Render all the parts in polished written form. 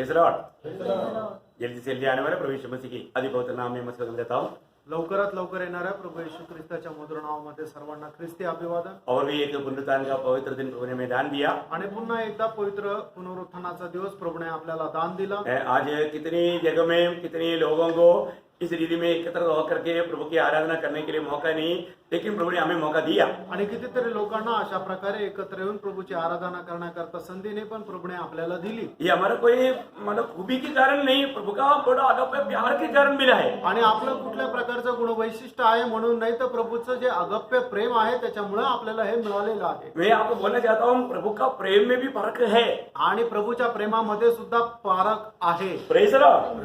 Praise Lord. जल्दी से जल्दी आने वाले प्रभु यीशु मसीह की अति पवित्र नाम में मस्कत देता हूँ। लवकरात लवकर येणाऱ्या प्रभू येशू ख्रिस्ताच्या मधुर नावामध्ये सर्वांना ख्रिस्ती अभिवादन। और भी एक पुनरुत्थान का पवित्र दिन प्रभु ने हमें दान दिया। आणि पुन्हा एकदा पवित्र पुनरुत्थानाचा दिवस प्रभूने आपल्याला दान दिला। आज कितनी जगह में कितने लोगों को इस रीति में एकत्र होकर के प्रभु की आराधना करने के लिए मौका नहीं, लेकिन प्रभु ने हमें मौका दिया। आणि कितीतरी लोकांना अशा प्रकारे एकत्र येऊन प्रभूची आराधना करण्याकरता संधी नाही, पण प्रभूने आपल्याला दिली। ये हमारा कोई मतलब खूबी के कारण नहीं, प्रभु का बड़ा अगप्य प्यार के कारण मिला है। आणि आपलं कुठल्या प्रकारचं गुण वैशिष्ट्य आहे म्हणून नाही, तर प्रभूचं जे अगप्य प्रेम आहे त्याच्यामुळे आपल्याला हे मिळालेलं आहे। मैं आपको बोलना चाहता हूँ, प्रभु का प्रेम में भी फर्क है आणि प्रभूच्या प्रेमामध्ये सुद्धा फरक आहे। Praise Lord.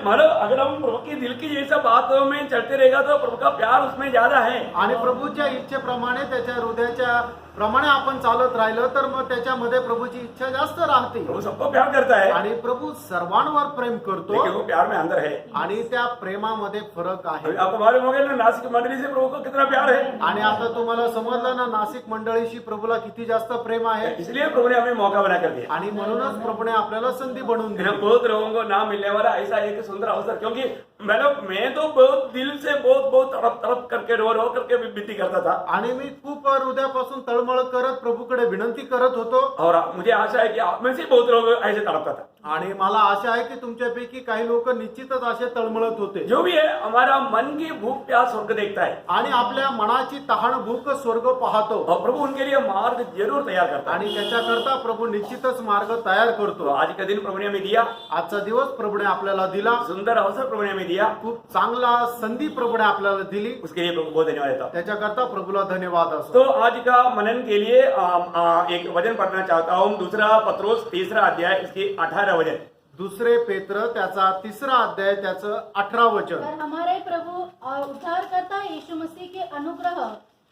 मतलब अगर हम प्रभु की दिल की जैसा बातों में चलते रहेगा तो प्रभु का प्यार उसमें ज्यादा है। आणि प्रभूच्या इच्छेप्रमाणे त्याच्या हृदयाच्या प्रमाणे आपण चालत राहिलं तर मग त्याच्यामध्ये प्रभूची इच्छा जास्त राहते। प्रभु सबको प्यार करता है, आणि प्रभू सर्वांवर प्रेम करतो, लेकिन वो प्यार में अंदर है। आणि त्या प्रेमामध्ये फरक आहे। आपको मालूम हो गया ना, नासिक मंडली से प्रभु को कितना प्यार है। आणि आता तुम्हाला समजलं ना, नाशिक मंडळीशी प्रभूला किती जास्त प्रेम आहे। इसलिए प्रभु ने हमें मौका बना कर दिया। आणि म्हणूनच प्रभूने आपल्याला संधी बनवून दिली। बहुत लोगों को ना मिलने वाला ऐसा एक सुंदर अवसर, क्योंकि मैं तो बहुत दिल से बहुत तड़प तड़प करके रो करके विनती करता था। आणि मी खूप हृदयापासून तळमळ करत प्रभूकडे विनंती करत होतो। और मुझे आशा है कि आप में से बहुत लोग ऐसे तड़पता था। आणि मला आशा आहे की तुमच्यापैकी काही लोक निश्चितच असे तळमळत होते। जो भी है, हमारा मन की भूख प्यास स्वर्ग देखता है, आणि आपल्या मनाची तहान भूक स्वर्ग पाहतो। और प्रभु उनके लिए मार्ग जरूर तैयार करता है। आणि त्याच्याकरता प्रभू निश्चितच मार्ग तयार तो करतो। आज का दिन प्रभु ने हमें दिया, आजचा दिवस प्रभूने आपल्याला दिला, सुंदर अवसर प्रभु ने हमें दिया, खूप चांगला संधी प्रभूने आपल्याला दिली। उसके लिए प्रभु बहुत धन्यवाद देता हूं। त्याच्याकरता प्रभूला धन्यवाद असो। तो आज का मनन के लिए एक वचन पढ़ना चाहता हूँ। दूसरा पत्रोस 3 अध्याय इसकी 18 वचन। दुसरे पेत्र त्याचा 3 अध्याय त्याचं 18 वचन। पर हमारे प्रभु और उद्धारकर्ता यीशु मसीह के अनुग्रह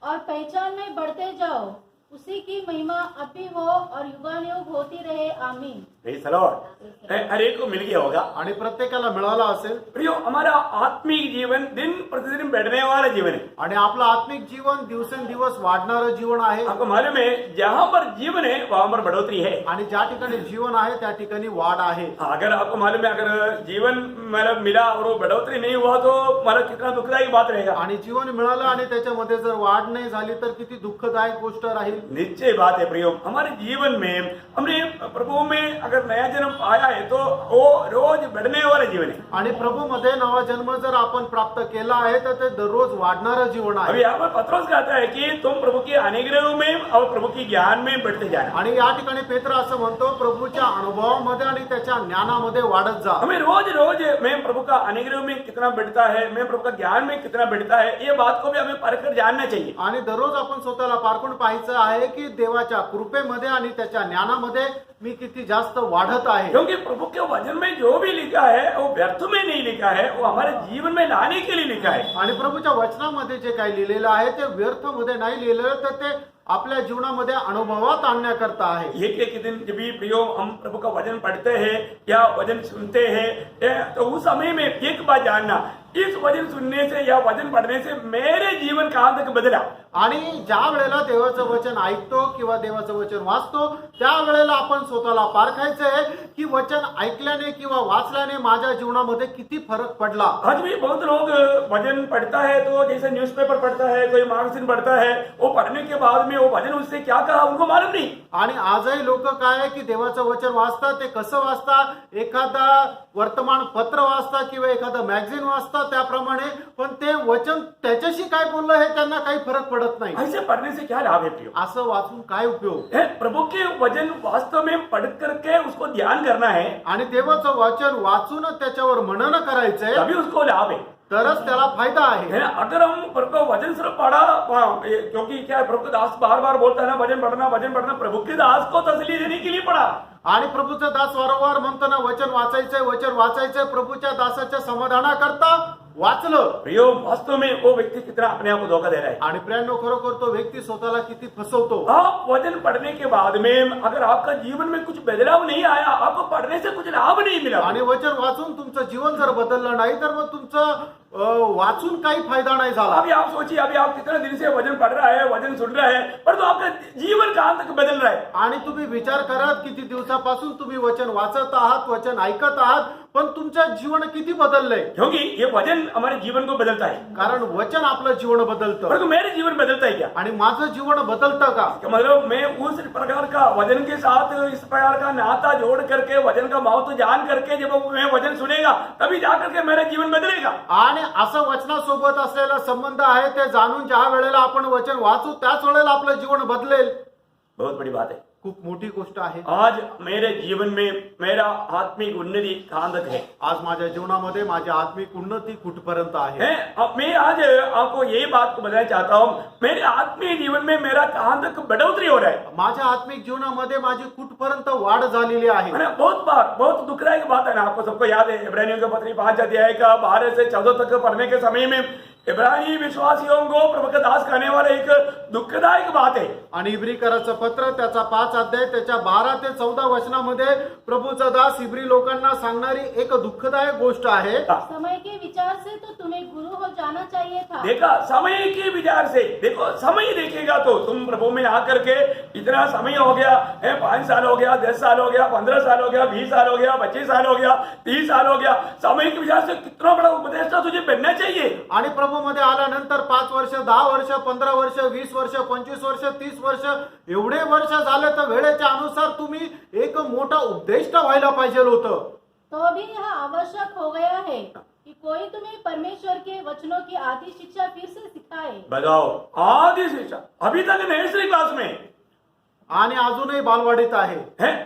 और पहचान में बढ़ते जाओ, उसी की महिमा अब भी हो और युगानुयुग होती रहे, आमीन। Praise Lord. हर एक को मिल गया होगा। आणि प्रत्येकाला मिळाला असेल। प्रियो, हमारा आत्मिक जीवन दिन प्रतिदिन बढ़ने वाला जीवन है। आणि आपलं आत्मिक जीवन दिवसेंदिवस वाढणारं जीवन आहे। आपको मालूम है, जहाँ पर जीवन है वहां पर बढ़ोतरी है। आणि ज्या ठिकाणी जीवन आहे त्या ठिकाणी वाढ आहे। अगर आपको मालूम है, अगर जीवन मतलब मिला और वो बढ़ोतरी नहीं हुआ तो मतलब कितना दुखदायी बात रहेगा। आणि जीवन मिळालं आणि त्याच्यामध्ये जर वाढ नाही झाली तर किती दुःखदायक गोष्ट राहील। निश्चय बात है प्रियो, हमारे जीवन में हमने प्रभु में अगर नया जन्म पाया है तो वो रोज बढ़ने वाला जीवन है। आणि प्रभू मध्ये नवा जन्म जर आपण प्राप्त केला आहे तर ते दररोज वाढणारं जीवन अभी आहे। यहाँ पर पत्रोस कहता है कि तुम प्रभु के अनुग्रह में और प्रभु की ज्ञान में बढ़ते जाना। आणि या ठिकाणी पेत्र असं म्हणतो, प्रभूच्या अनुभवामध्ये आणि त्याच्या ज्ञानामध्ये वाढत जा। हमें रोज रोज मैं प्रभु का अनुग्रह में कितना बढ़ता है, मैं प्रभु का ज्ञान में कितना बढ़ता है, ये बात को भी हमें परखकर जानना चाहिए। आणि दररोज आपण स्वतःला पारखून पाहायचं आहे की देवाच्या कृपेमध्ये आणि त्याच्या ज्ञानामध्ये मी किती जास्त वाढत आहे। क्योंकि प्रभु के वचन में जो भी लिखा है वो व्यर्थ में नहीं लिखा है, वो हमारे जीवन में लाने के लिए लिखा है। आणि प्रभूच्या वचनामध्ये जे काही लिहिलेलं आहे ते व्यर्थ मध्ये नाही लिहिलेलं, तर ते आपल्या जीवनामध्ये अनुभवात आणण्याकरता आहे। एक दिन जब भी प्रियो हम प्रभु का वचन पढ़ते हैं या वचन सुनते हैं, तो उस समय में एक बात जानना, इस वचन सुनने से या वचन पढ़ने से मेरे जीवन कहाँ तक बदला। आणि ज्या वेळेला देवाचं वचन ऐकतो किंवा देवाचं वचन वाचतो त्या वेळेला आपण स्वतःला पारखायचं आहे की वचन ऐकल्याने किंवा वाचल्याने माझ्या जीवनामध्ये किती फरक पडला। आज भी बहुत लोग वचन पढ़ता है तो जैसे न्यूज़पेपर पढ़ता है, कोई मैगजीन पढ़ता है, वो पढ़ने के बाद में वो वचन उससे क्या कहा उनको मालूम नहीं। आणि आजही लोक काय आहे की देवाचं वचन वाचतात, ते कसं वाचतात, एखादा वर्तमानपत्र वाचतात किंवा एखादं मॅगझिन वाचतात त्याप्रमाणे, पण ते वचन त्याच्याशी काय बोललं हे त्यांना काही फरक पडत नाही। ऐसे पढ़ने से क्या लाभ है प्रियो? असं वाचून काय उपयोग है? प्रभु के वचन वास्तव में पढ़ करके उसको ध्यान करना है, आणि देवाचं वचन वाचून त्याच्यावर मनन करायचंय, तभी उसको लाभ है। तरच त्याला फायदा आहे। है ना? अगर हम प्रभु का वचन सिर्फ पढ़ा, क्योंकि क्या है, प्रभु के दास बार बार बोलता है ना वचन पढ़ना, प्रभु के दास को तसल्ली देने के लिए पढ़ा। आणि प्रभूचा दास वारंवार म्हणतो ना वचन वाचायचंय प्रभूच्या दासाच्या समाधानाकरता वाचलं. प्रियो वास्तव में वो व्यक्ति कितना अपने आप को धोखा दे रहा है। आणि प्रियांनो, खरोखर तो व्यक्ती स्वतःला किती फसवतो. आप वचन पढ़ने के बाद में अगर आपका जीवन में कुछ बदलाव नहीं आया, आपको पढ़ने से कुछ लाभ नहीं मिला, आणि वचन वाचून तुमचं जीवन जर बदललं नाही तर मग तुमचं वाचून काही फायदा नाही झाला. अभी आप सोचिए, अभी आप कितने दिन से वचन पढ़ रहा है, वचन सुन रहा है, पर तो आपका जीवन कहां तक बदल रहा है? आणि तुम्ही विचार करा, किती दिवसापासून तुम्ही वचन वाचत आहात, वचन ऐकत आहात, पण तुमचं जीवन किती बदललंय? क्योंकि ये वचन हमारे जीवन को बदलता है, कारण वचन आपलं जीवन बदलतं. परंतु मेरे जीवन बदलता है क्या? आणि माझं जीवन बदलतं का? इसका मतलब मैं उस प्रकार का वचन के साथ इस प्रकार का नाता जोड़ करके, वचन का महत्व जान करके जब मैं वचन सुनेगा तभी जाकर के मेरा जीवन बदलेगा. आणि असं वचनासोबत असलेला संबंध आहे ते जाणून ज्या वेळेला आपण वचन वाचू त्याच वेळेला आपलं जीवन बदलेल. बहुत बड़ी बात है. खूप मोठी गोष्ट आहे. आज मेरे जीवन में मेरा आत्मिक उन्नति कहां तक है? आज माझ्या जीवनामध्ये माझी आत्मिक उन्नती कुठपर्यंत आहे? अब मैं आज आपको यही बात को बताना चाहता हूँ, मेरे आत्मीय जीवन में मेरा कहां तक बढ़ोतरी हो रहा है. माझ्या आत्मिक जीवनामध्ये माझी कुठपर्यंत वाढ झालेली आहे. है ना? बहुत बार बहुत दुखदायक बात है ना, आपको सबको याद है इब्रानियों के पत्री 5 अध्याय का 12 से 14 तक पढ़ने के समय में इब्रानी विश्वासियों को प्रभु का दास करने वाले एक दुखदायक बात है. आणि इब्रीकराचं पत्र त्याचा 5 अध्याय त्याच्या 12 ते 14 वचनामध्ये प्रभूचा दास इब्री लोकांना सांगणारी एक दुःखदायक गोष्ट आहे. समय के विचार से तो तुम्हें गुरु हो जाना चाहिए था. देखा, समय के विचार से देखो, समय देखेगा तो तुम प्रभु में आकर के इतना समय हो गया है, 5 साल हो गया, 10 साल हो गया, 15 साल हो गया, 20 साल हो गया, 25 साल हो गया, 30 साल हो गया. समय के विचार से कितना बड़ा उपदेष्टा तुझे बनना चाहिए. आणि प्रभू मध्ये आल्यानंतर 5 वर्ष, 10 वर्ष, 15 वर्ष, 20 वर्ष, 25 वर्ष, 30 वर्ष एवढे वर्ष झाले तर वेळेच्या अनुसार तुम्ही एक मोठा उपदेष्टा व्हायला पाहिजे होतं. तो भी यह आवश्यक हो गया है कि कोई तुम्हें परमेश्वर के वचनों की आधी शिक्षा फिर से सिखाए. बताओ, आधी शिक्षा अभी तक नर्सरी क्लास में आणि अजूनही बालवाडीत आहे.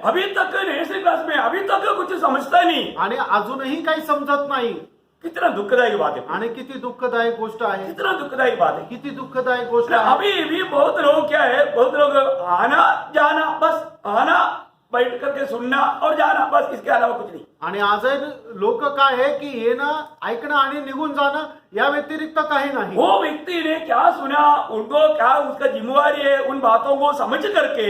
अभी तक नर्सरी क्लास में, अभी तक कुछ समझता नहीं. आणि अजूनही काही समजत नाही. कितना दुखदायक बात है. आणि किती दुःखदायक गोष्ट आहे. कितना दुखदायक बात है. किती दुःखदायक गोष्ट आहे. अभी भी बहुत लोग क्या है, बहुत लोग आना जाना, बस आना, बैठ करके सुनना और जाना, बस इसके अलावा कुछ नहीं. आणि आजही लोक काय आहे की येणं, ऐकणं आणि निघून जाणं या व्यतिरिक्त काही नाही. वो व्यक्ति ने क्या सुना, उनको क्या उसका जिम्मेवारी है, उन बातों को समझ करके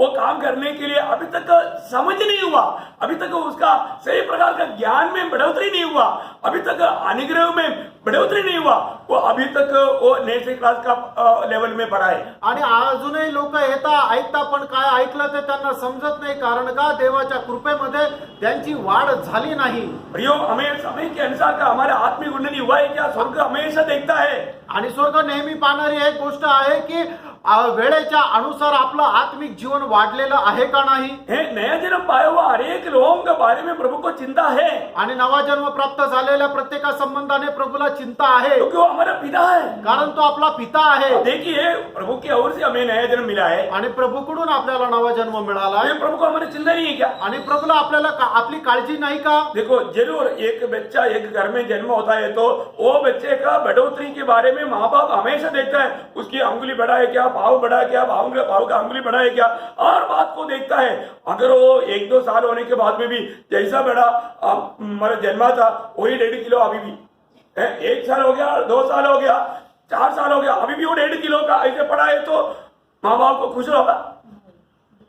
वो काम करने के लिए अभी तक समझ नहीं हुआ, अभी तक उसका सही प्रकार का ज्ञान में बढ़ोतरी नहीं हुआ, अभी तक अनुग्रह में बढ़ोतरी नहीं हुआ, वो अभी तक वो नर्सरी क्लास का लेवल में पढ़ा है. आणि अजूनही लोक येता ऐकता पण काय ऐकलं ते त्यांना समजत नाही. कारण का? देवाच्या कृपेमध्ये त्यांची वाढ झाली नाही. प्रियो, हमें समय के अनुसार का हमारा आत्मिक उन्नति हुआ है क्या? स्वर्ग हमेशा देखता है. आणि स्वर्ग नेहमी पाहणारी एक गोष्ट आहे की वेळेच्या अनुसार आपलं आत्मिक जीवन वाढलेलं आहे का नाही. नया जन्म पाया हुआ हर एक लोगों के बारे में प्रभु को चिंता है. आणि नवा जन्म प्राप्त झालेल्या प्रत्येका संबंधाने प्रभूला चिंता आहे. क्योंकि वो हमारा पिता है. कारण तो आपला पिता आहे. देखिए, प्रभु की ओर से हमें नया जन्म मिला है आणि प्रभूकडून आपल्याला नवा जन्म मिळाला आहे. प्रभु को हमारी चिंता नहीं है क्या? आणि प्रभूला आपल्याला आपली काळजी नाही का? देखो, जरूर एक बच्चा एक घर में जन्म होता है तो वो बच्चे का बढ़ोतरी के बारे में माँ बाप हमेशा देखता है. उसकी अंगुली बढ़ा है क्या, भाव बढ़ा है क्या, भाव का अंगुली बढ़ा है क्या, हर बात को देखता है. अगर वो 1-2 साल होने के बाद में भी जैसा बड़ा मेरा जन्मा था वही 1.5 किलो अभी भी 1 साल हो गया, 2 साल हो गया, 4 साल हो गया, अभी भी वो 1.5 किलो का ऐसे पड़ा है तो माँ बाप को खुश होगा.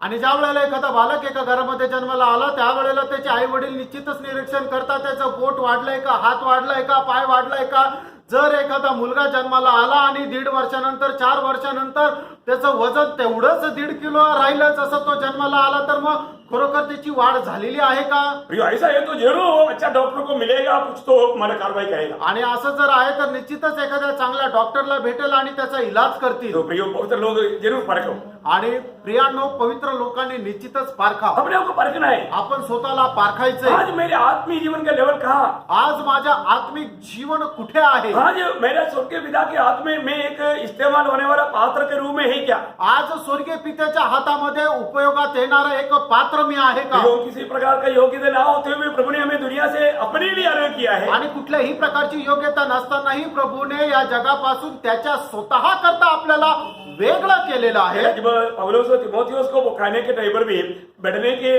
आणि ज्या वेळेला एखादा बालक एका घरामध्ये जन्माला आला त्यावेळेला त्याचे आई वडील निश्चितच निरीक्षण करतात त्याचं पोट वाढलंय का, हात वाढलाय का, पाय वाढलाय का. जर एखादा मुलगा जन्माला आला आणि 1.5 वर्षानंतर 4 वर्षानंतर त्याचं वजन तेवढंच 1.5 किलो राहिलं जसं तो जन्माला आला तर मग खरोखर त्याची वाढ झालेली आहे का? ऐसा है तो जरूर अच्छा डॉक्टर को मिलेगा, कुछ तो मला कारवाई करेगा. आणि असं जर आहे तर निश्चितच एखाद्या चांगल्या डॉक्टरला भेटेल आणि त्याचा इलाज करतील. तो प्रियो पवित्र लोग जरूर परखो. आणि प्रियांनो, पवित्र लोकांनी निश्चितच पारखा. अपने आप को परखना है. आपण स्वतःला पारखायचंय. आज मेरे आत्मीय जीवन का लेवल कहाँ? आज माझ्या आत्मिक जीवन कुठे आहे? आज मेरा स्वर्गीय पिता के हाथ में मैं एक इस्तेमाल होने वाला पात्र के रूप में है क्या? आज स्वर्गीय पित्याच्या हातामध्ये उपयोगात येणारा एक पात्र मी आहे का? किसी प्रकार का योग्यता ना होते हुए प्रभु ने हमें दुनिया से अपने लिए अलग किया है. आणि कुठल्याही प्रकारची योग्यता नसतानाही प्रभूने या जगापासून त्याच्या स्वतः करता आपल्याला वेगळं केलेलं आहे. जब पौलुस और तीमुथियुस को वो खाने के टेबल में बैठने के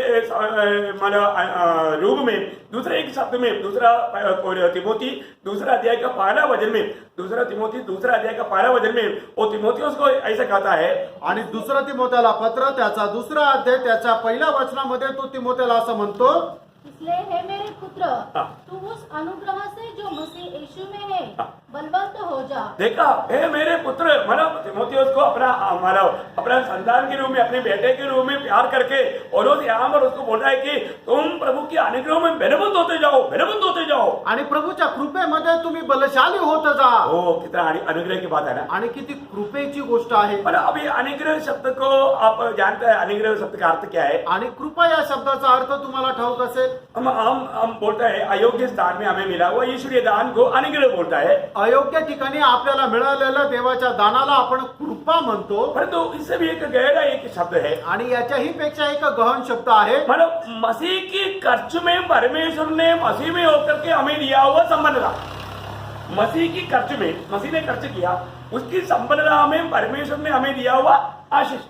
रूप में दूसरे एक शब्द में दूसरा तिमोथी दूसरा अध्याय का पहला वचन में दूसरा तिमोथी दूसरा अध्याय का पहला वचन में वो तीमुथियुस को ऐसा कहता है. आणि दुसरं तिमोथेला पत्र त्याचा दुसरा अध्याय त्याच्या पहिल्या वचनामध्ये तो तिमोथेला असं म्हणतो, इसलिए हे मेरे पुत्र, हाँ। तू उस अनुग्रह से जो मसीह यीशु में है बलवंत हो जा. देखा, हे मेरे पुत्र, मतलब तीमुथियुस को अपना संतान के रूप में अपने बेटे के रूप में प्यार करके और यहाँ पर उसको बोल रहा है कि तुम प्रभु के अनुग्रह में बलवंत होते जाओ. आणि प्रभूच्या कृपेमध्ये तुम्ही बलशाली होत जा. ओ, कितना अनुग्रह की बात है ना. आणि किती कृपेची गोष्ट आहे. पर अभी अनुग्रह शब्द को आप जानते हैं, अनुग्रह शब्द का अर्थ क्या है. आणि कृपा या शब्दाचा अर्थ तुम्हाला ठाऊक असेल. हम बोलते हैं अयोग्य स्थान में हमें मिला हुआ ईश्वरीय दान को अनुग्रह बोलता है. अयोग्य ठिकाणी आपल्याला मिळालेल्या देवाच्या दानाला आपण कृपा म्हणतो. परंतु इससे भी एक गहरा एक शब्द है. आणि याच्याही पेक्षा एक गहन शब्द आहे. मतलब मसीह की खर्च में परमेश्वर ने मसीह में होकर के हमें दिया हुआ संबंधता. मसीह की खर्च में मसीह ने खर्च किया, उसकी संबंधता में परमेश्वर ने हमें दिया हुआ आशीष.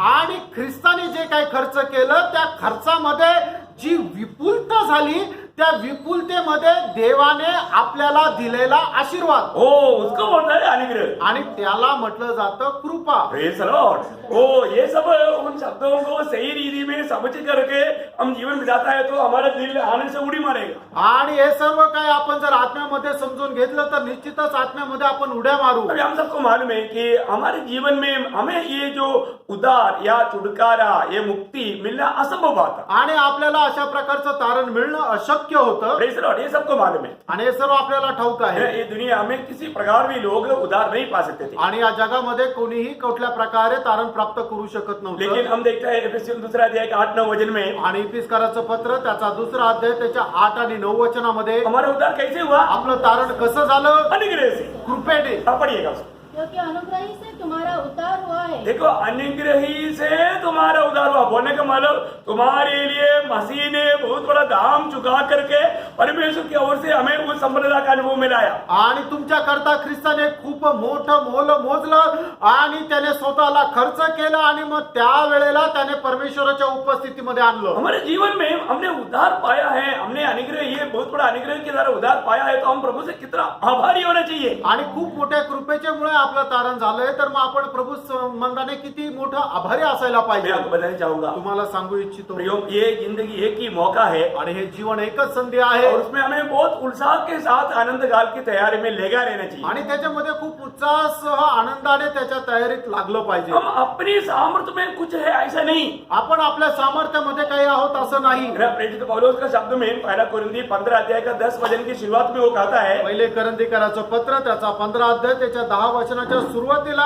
आणि ख्रिस्ताने जे काही खर्च केलं त्या खर्चामध्ये जी विपुलता झाली त्या विपुलतेमध्ये देवाने आपल्याला दिलेला आशीर्वाद, हो, उसको बोलता है अनुग्रह. आणि त्याला म्हटलं जातं कृपा. Praise the Lord. ओ, ये सब उन शब्दों को सही रीति में समझ करके हम जीवन बिताता है तो हमारा दिल आनंद से उड़ी मारेगा. आणि हे सर्व काय आपण जर आत्म्यामध्ये समजून घेतलं तर निश्चितच आत्म्यामध्ये आपण उड्या मारू. अभी हम सबको मालूम है कि हमारे जीवन में हमें ये जो उद्धार या छुटकारा, ये मुक्ति मिलना असंभव बात है. आणि आपल्याला अशा प्रकारचं तारण मिळणं अशक्य होतं. Praise the Lord. ये सबको मालूम है. आणि हे सर्व आपल्याला ठाऊक आहे. ये दुनिया में किसी प्रकार भी लोग उद्धार नहीं पा सकते थे. आणि या जगामध्ये कोणीही कुठल्या प्रकारे तारण प्राप्त करू शकत लेकिन नव्हतं. हम देखते हैं एफेसियन दूसरा अध्याय का 8-9 वचन में आणि इफिसकाराचं पत्र त्याचा दुसरा अध्याय त्याच्या 8 आणि 9 वचनामध्ये हमारा उद्धार कैसे हुआ. आपलं तारण कसं झालं. अनुग्रह से. कृपेने. आप पढ़िएगा उसको. क्योंकि अनुग्रही से तुम्हारा उद्धार हुआ है. देखो, अनुग्रही से तुम्हारा उद्धार हुआ बोलने का मतलब तुम्हारे लिए मसीह ने बहुत बड़ा दाम चुका करके परमेश्वर की ओर से हमें उस संबंधता का अनुभव मिलाया. आणि तुमच्या करता ख्रिस्ताने खूप मोठं मोल मोजलं आणि त्याने स्वतःला खर्च केला आणि मग त्या वेळेला त्याने परमेश्वराच्या उपस्थितीमध्ये आणलं. हमारे जीवन में हमने उद्धार पाया है, हमने अनुग्रह, ये बहुत बड़ा अनुग्रह के द्वारा उद्धार पाया है, तो हम प्रभु से कितना आभारी होना चाहिए. आणि खूप मोठ्या कृपेच्या मुळे आपलं तारण झालंय तर मग आपण प्रभू संबंधाने किती मोठं आभारी असायला मैं पाहिजे. आपको बताना चाहूंगा, तुम्हाला सांगू इच्छितो, प्रियो, ये जिंदगी एक ही मौका है आणि हे जीवन एकच संधी आहे. और उसमें हमें बहुत उत्साह के साथ आनंद काल की तैयारी में लगा रहना चाहिए. आणि त्याच्यामध्ये खूप उत्साहासह आनंदाने त्याच्या तयारीत लागलं पाहिजे. हम अपनी सामर्थ्य में कुछ है ऐसा नहीं. आपण आपल्या सामर्थ्यामध्ये काही आहोत असं नाही. प्रेरित पौलुस का शब्द में 1 कोरिन्थी 15 अध्याय का 10 वचन की शुरुआत में वो कहता है, पहिले करंदीकराचं पत्र त्याचा 15 अध्याय त्याच्या 10 वचनाच्या सुरुवातीला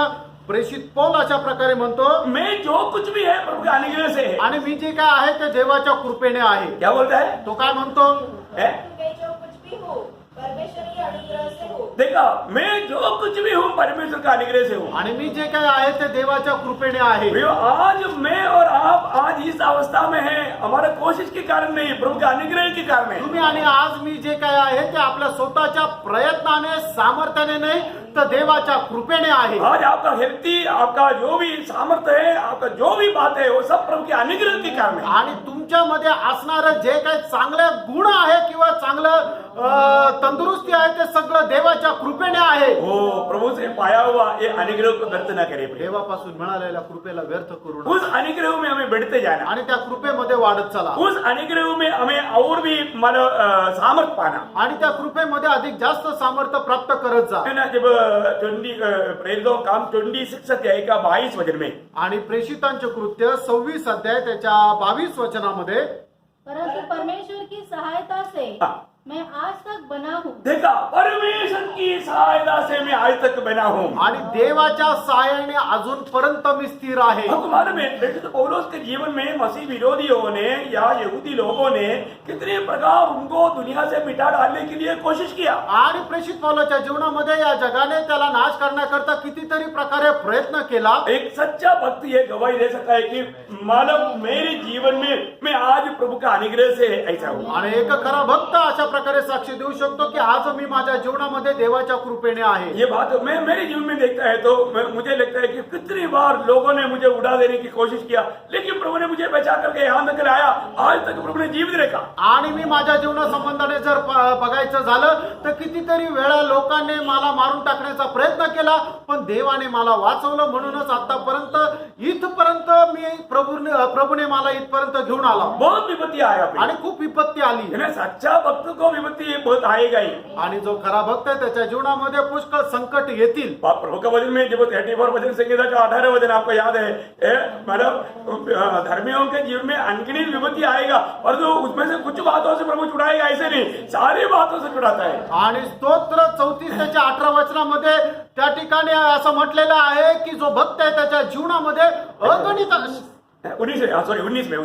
प्रेषित पौल अशा प्रकारे म्हणतो, मैं जो कुछ भी है प्रभु के अनुग्रह से है. आणि मी जे काय आहे ते देवाच्या कृपेने आहे. क्या बोलता है? तो काय म्हणतो, है? मैं जो कुछ भी हूँ परमेश्वर के अनुग्रह से हूँ. देखा, मैं जो कुछ भी हूँ परमेश्वर का अनुग्रह से हूँ. आणि मी जे काय आहे ते देवाच्या कृपेने आहे. प्रियो, आज मैं और आप आज इस अवस्था में हैं, हमारे कोशिश के कारण नहीं, प्रभु के अनुग्रह के कारण है. तुम्ही आणि आज मी जे काय आहे ते आपल्या स्वतःच्या प्रयत्नाने सामर्थ्याने नाही तर देवाच्या कृपेने आहे. आज आपका हेल्थी, आपका जो भी सामर्थ्य है, आपका जो भी बात है, वो सब प्रभु के अनुग्रह के कारण है. आणि तुमच्यामध्ये असणारं जे काही चांगले गुण आहे किंवा चांगलं तंदुरुस्ती आहे ते सगळं देवाच्या कृपेने आहे. वो प्रभु से पाया हुआ ये अनुग्रह को व्यर्थ न करे. प्रियो, देवापासून मिळालेल्या कृपेला व्यर्थ करू नका. उस अनुग्रह में हमें बढ़ते जाना, आणि त्या कृपेमध्ये वाढत चला. उस अनुग्रह में हमें और भी मतलब सामर्थ पाना. आणि त्या कृपेमध्ये अधिक जास्त सामर्थ्य प्राप्त करत जा. है ना. जब 20 प्रेरितों का काम 26 अध्याय का 22 वचन में, आणि प्रेषितांचे कृत्य 26 अध्याय त्याच्या 22 वचनामध्ये, परंतु परमेश्वर की सहायता से हाँ. मैं आज तक बना हूँ. देखा, परमेश्वर की सहायता से मैं आज तक बना हूँ. आणि देवाच्या सहाय्याने अजूनपर्यंत मी स्थिर आहे. आपको मालूम है, प्रेरित पौलुस के जीवन में मसीह विरोधियों ने या यहूदी लोगों ने कितने प्रकार उनको दुनिया से मिटा डालने के लिए कोशिश किया. आणि प्रेषित पौलाच्या जीवनामध्ये या जगाने त्याला नाश करण्याकरता कितीतरी प्रकारे प्रयत्न केला. एक सच्चा भक्त ये गवाही दे सकता है कि मालूम मेरे जीवन में मैं आज प्रभु का अनुग्रह से ऐसा हूँ. आणि एक खरा भक्त अशा प्रकारे साक्ष देऊ शकतो की आज मी माझ्या जीवनामध्ये देवाच्या कृपेने आहे. ये बात मैं मेरे जीवन में देखता है तो मुझे लगता है कि कितनी बार लोगों ने मुझे उड़ा देने की कोशिश किया, लेकिन प्रभु ने मुझे बचा करके यहाँ तक लाया. आज तक प्रभु ने जीवित रखा. आणि मी माझ्या जीवना संबंधाने जर बघायचं झालं तर कितीतरी वेळा लोकांनी मला मारून टाकण्याचा प्रयत्न केला, पण देवाने मला वाचवलं. म्हणूनच आतापर्यंत इथपर्यंत मी प्रभूने मला इथपर्यंत घेऊन आला. बहुत विपत्ति आया फिर. आणि खूप विपत्ती आली. है ना, सच्चा भक्त को विपत्ति बहुत आएगा ही. आणि जो खरा भक्त आहे त्याच्या जीवनामध्ये पुष्कळ संकट येतील. प्रभु का वचन में जब 34 वचन संहिता का 18 वचन आपको याद है, मतलब धर्मियों के जीवन में अनगिनत विपत्ति आएगा, और जो उसमें से कुछ बातों से प्रभु छुड़ाएगा ऐसे नहीं, सारी बातों से छुड़ाता है. आणि स्तोत्र 34 त्याच्या 18 वचनामध्ये त्या ठिकाणी असं म्हटलेलं आहे की जो भक्त आहे त्याच्या जीवनामध्ये अगणित 19 में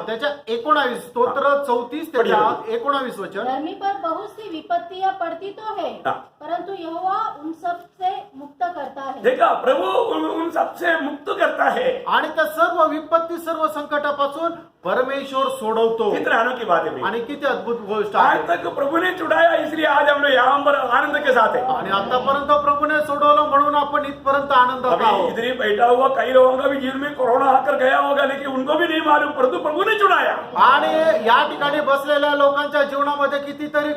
त्याच्या 19 स्तोत्र 34 त्याच्या 19 वचन. धर्मी पर बहुत सी विपत्तियां पड़ती तो है, हाँ। परंतु यहोवा उन सब से मुक्त करता है. देखा, प्रभु उन सबसे मुक्त करता है. आणि त्या सर्व विपत्ती सर्व संकटापासून परमेश्वर सोडवतो. कितना अनोखी बात है. आणि किती अद्भुत गोष्ट आज आहे. तक प्रभु ने छुड़ाया, इसलिए आज हम लोग यहाँ पर आनंद के साथ है. आणि आतापर्यंत प्रभूने सोडवलं म्हणून आपण इथपर्यंत आनंदात अभी आहोत. इधर ही बैठा हुआ कई लोगों का भी जीवन में कोरोना आकर गया होगा, लेकिन उनको भी नहीं मालूम, परंतु प्रभु ने छुड़ाया. आणि या ठिकाणी बसलेल्या लोकांच्या जीवनामध्ये कितीतरी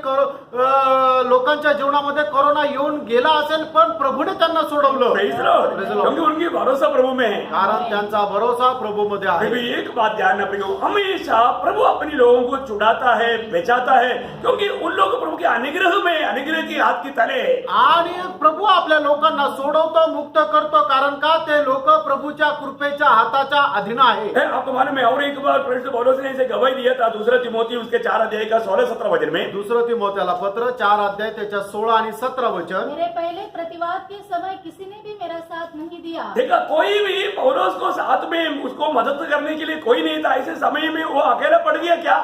लोकांच्या जीवनामध्ये कोरोना येऊन गेला असेल, पण प्रभूने त्यांना सोडवलं. Praise the Lord. Praise the Lord. क्योंकि उनकी भरोसा प्रभु में है. कारण त्यांचा भरोसा प्रभूमध्ये आहे. अभी एक बात ध्यान रखिए, हमेशा प्रभु अपने लोगों को छुड़ाता है, बचाता है, क्योंकि उन लोग प्रभु के अनुग्रह में, अनुग्रह की हाथ की तले है. आणि प्रभू आपल्या लोकांना सोडवतो, मुक्त करतो. कारण का ते लोक प्रभूच्या कृपेच्या हाताच्या अधीन आहे. आपको मालूम है, और एक बार प्रेरित पौलुस ने इसे गवाही दिया था, दूसरा तिमोथी उसके 4 अध्याय का 16-17 वचन में. दुसरं तिमोथेला पत्र 4 अध्याय त्याच्या 16 आणि 17 वचन. मेरे पहले प्रतिवाद के समय किसी ने भी मेरा साथ नहीं दिया. देखा, कोई भी पौलुस को साथ में उसको मदद करने के लिए कोई नहीं था. ऐसे समय में वो अकेला पड़ गया क्या?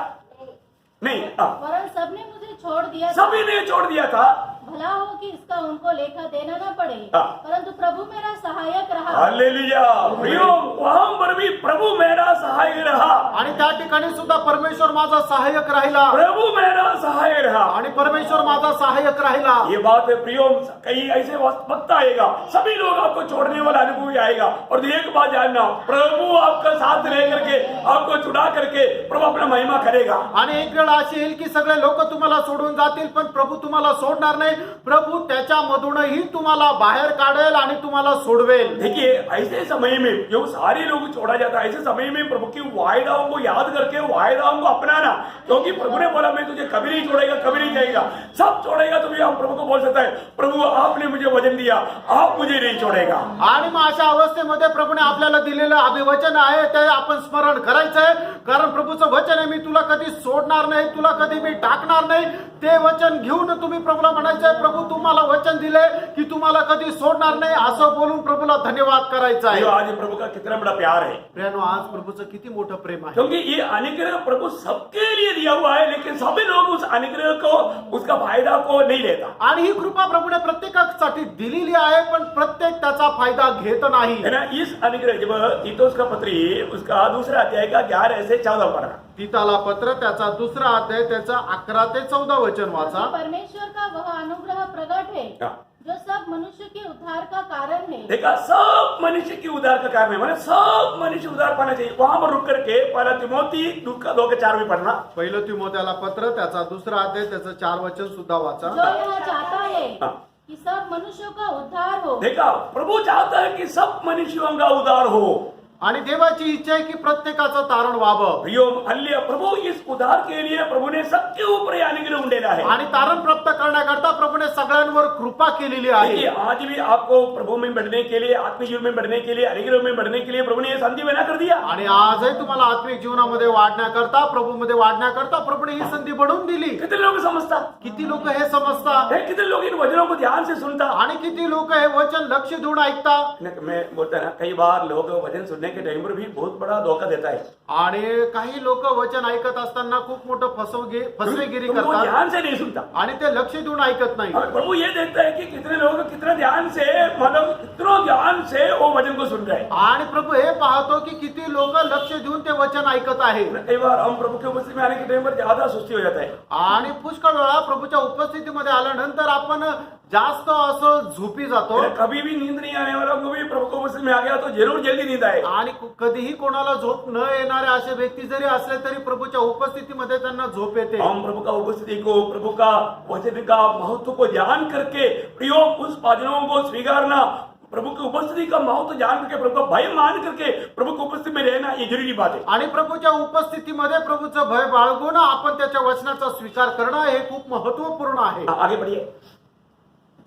नहीं, वरन सबने मुझे छोड़ दिया. सभी ने छोड़ दिया था. भला हो कि इसका उनको लेखा देना न पड़े, हाँ। परंतु प्रभु मेरा सहायक रहा. हालेलुया. प्रियो, वहां पर भी प्रभु मेरा सहाय रहा. आणि त्या ठिकाणी सुद्धा परमेश्वर माझा सहाय्यक राहिला. प्रभु मेरा सहाय रहा. आणि परमेश्वर माझा सहाय्यक राहिला. ये बात है प्रियो, कई ऐसे वक्त आएगा, सभी लोग आपको छोड़ने वाला अनुभव ही आएगा, और एक बात जानना, प्रभु आपका साथ रह करके, आपको छुड़ा करके प्रभु अपना महिमा करेगा. आणि एक वेळ अशी येईल की सगळे लोक तुम्हाला सोडून जातील, पण प्रभू तुम्हाला सोडणार नाही. प्रभू त्याच्यामधूनही तुम्हाला बाहेर काढेल आणि तुम्हाला सोडवेल. देखिए, ऐसे समय में जो सारे लोग छोड़ा जाता है, ऐसे समय में प्रभु की वायदाओं को याद करके वायदाओं को अपनाना, क्योंकि प्रभु ने बोला मैं तुझे कभी नहीं छोड़ेगा, कभी नहीं जाएगा. सब छोड़ेगा तो भी हम प्रभु को बोल सकता है, प्रभु आपने मुझे वचन दिया, आप मुझे नहीं छोड़ेगा. आणि मग अशा अवस्थेमध्ये प्रभूने आपल्याला दिलेलं अभिवचन आहे ते आपण स्मरण करायचंय. कारण प्रभूचं वचन आहे, मी तुला कधी सोडणार नाही, तुला कधी मी टाकणार नाही. ते वचन घेऊन तुम्ही प्रभूला म्हणायचंय, प्रभू तुम्हाला वचन दिले की तुम्हाला कधी सोडणार नाही, असं बोलून प्रभूला धन्यवाद करायचा आहे. आज प्रभु का कितना बड़ा प्यार है. प्रियानो, आज प्रभूचं किती मोठं प्रेम आहे. क्योंकि ये अनुग्रह प्रभु सबके लिए दिया हुआ है, लेकिन सभी लोग उस अनुग्रह को, उसका फायदा को नहीं लेता. आणि ही कृपा प्रभूने प्रत्येकासाठी दिलेली आहे, पण प्रत्येक त्याचा फायदा घेत नाही. है ना. इस अनुग्रह जब तीतुस का पत्री उसका दूसरा अध्याय का 11 से 14 पढ़ा. तीताला पत्र त्याचा दुसरा अध्याय त्याचा 11 ते 14 वचन वाचा. परमेश्वर का वह अनुग्रह प्रकट है हाँ. जो सब मनुष्य के उद्धार का कारण है. देखा, सब मनुष्य की उद्धार का कारण है, मतलब सब मनुष्य उद्धार पाना चाहिए. वहां पर रुक करके पहला तिमोथी 2 के 4 भी पढ़ना. पहिलं तिमोथेला पत्र त्याचा दुसरा अध्याय त्याचं 4 वचन सुद्धा वाचा. जो यह चाहता है हाँ. कि सब मनुष्यों का उद्धार हो. देखा, प्रभु चाहता है कि सब मनुष्यों का उद्धार हो. आणि देवाची इच्छा आहे की प्रत्येकाचं तारण व्हावं. प्रियो, हल्ली प्रभु इस उद्धार के लिए प्रभु ने सबके ऊपर ये अनुग्रह उंडेला है. आणि तारण प्राप्त करण्याकरता प्रभूने सगळ्यांवर कृपा केलेली आहे. देखिए, आज भी आपको प्रभु में बढ़ने के लिए, आत्मिक जीवन में बढ़ने के लिए, अनुग्रह में बढ़ने के लिए प्रभु ने ये संधि बना कर दिया. आणि आजही तुम्हाला आत्मिक जीवनामध्ये वाढण्याकरता, प्रभूमध्ये वाढण्याकरता प्रभूने ही संधी बनवून दिली. कितने लोग समझता, किती लोक हे समजतात कितने लोग इन वचनों को ध्यान से सुनता. आणि किती लोक हे वचन लक्ष देऊन ऐकतात. मैं बोलता ना, कई बार लोग वचन सुनने के टाइम पर भी बहुत बड़ा धोखा देता है। आणि काही लोक वचन ऐकत असताना खूप मोठं फसवेगिरी तुमको करतात ध्यान से नहीं सुनता। आणि ते लक्ष देऊन ऐकत नाही. अब प्रभु ये देखता है कि कितने लोग कितने ध्यान से मतलब इतना ध्यान से वो वचन को सुन रहे हैं। आणि प्रभू हे पाहतो की किती लोक लक्ष देऊन ते वचन ऐकत आहे. कई बार हम प्रभु के उपस्थिति में आने के टाइम पर ज्यादा सुस्ती हो जाता है। आणि पुष्कळ वेळा प्रभूच्या उपस्थितीमध्ये आल्यानंतर आपण जास्त असं झोपी जातो. कभी भी नींद नहीं आने वाला को भी प्रभु के उपस्थिति में आ गया तो जरूर जल्दी नींद आएगी। आणि कधीही कोणाला झोप न येणारे असे व्यक्ती जरी असले तरी प्रभूच्या उपस्थितीमध्ये त्यांना झोप येते. हम प्रभु का उपस्थिति को, प्रभु का वचन का महत्व को जान करके प्रियो उस वचनों को स्वीकारना, प्रभु की उपस्थिति का महत्व जान करके प्रभु का भय मान करके प्रभु की उपस्थिति में रहना ये जरूरी बात है। आणि प्रभूच्या उपस्थितीमध्ये प्रभूचं भय बाळगून आपण त्याच्या वचनाचा स्वीकार करणं हे खूप महत्वपूर्ण आहे. आगे बढ़िए।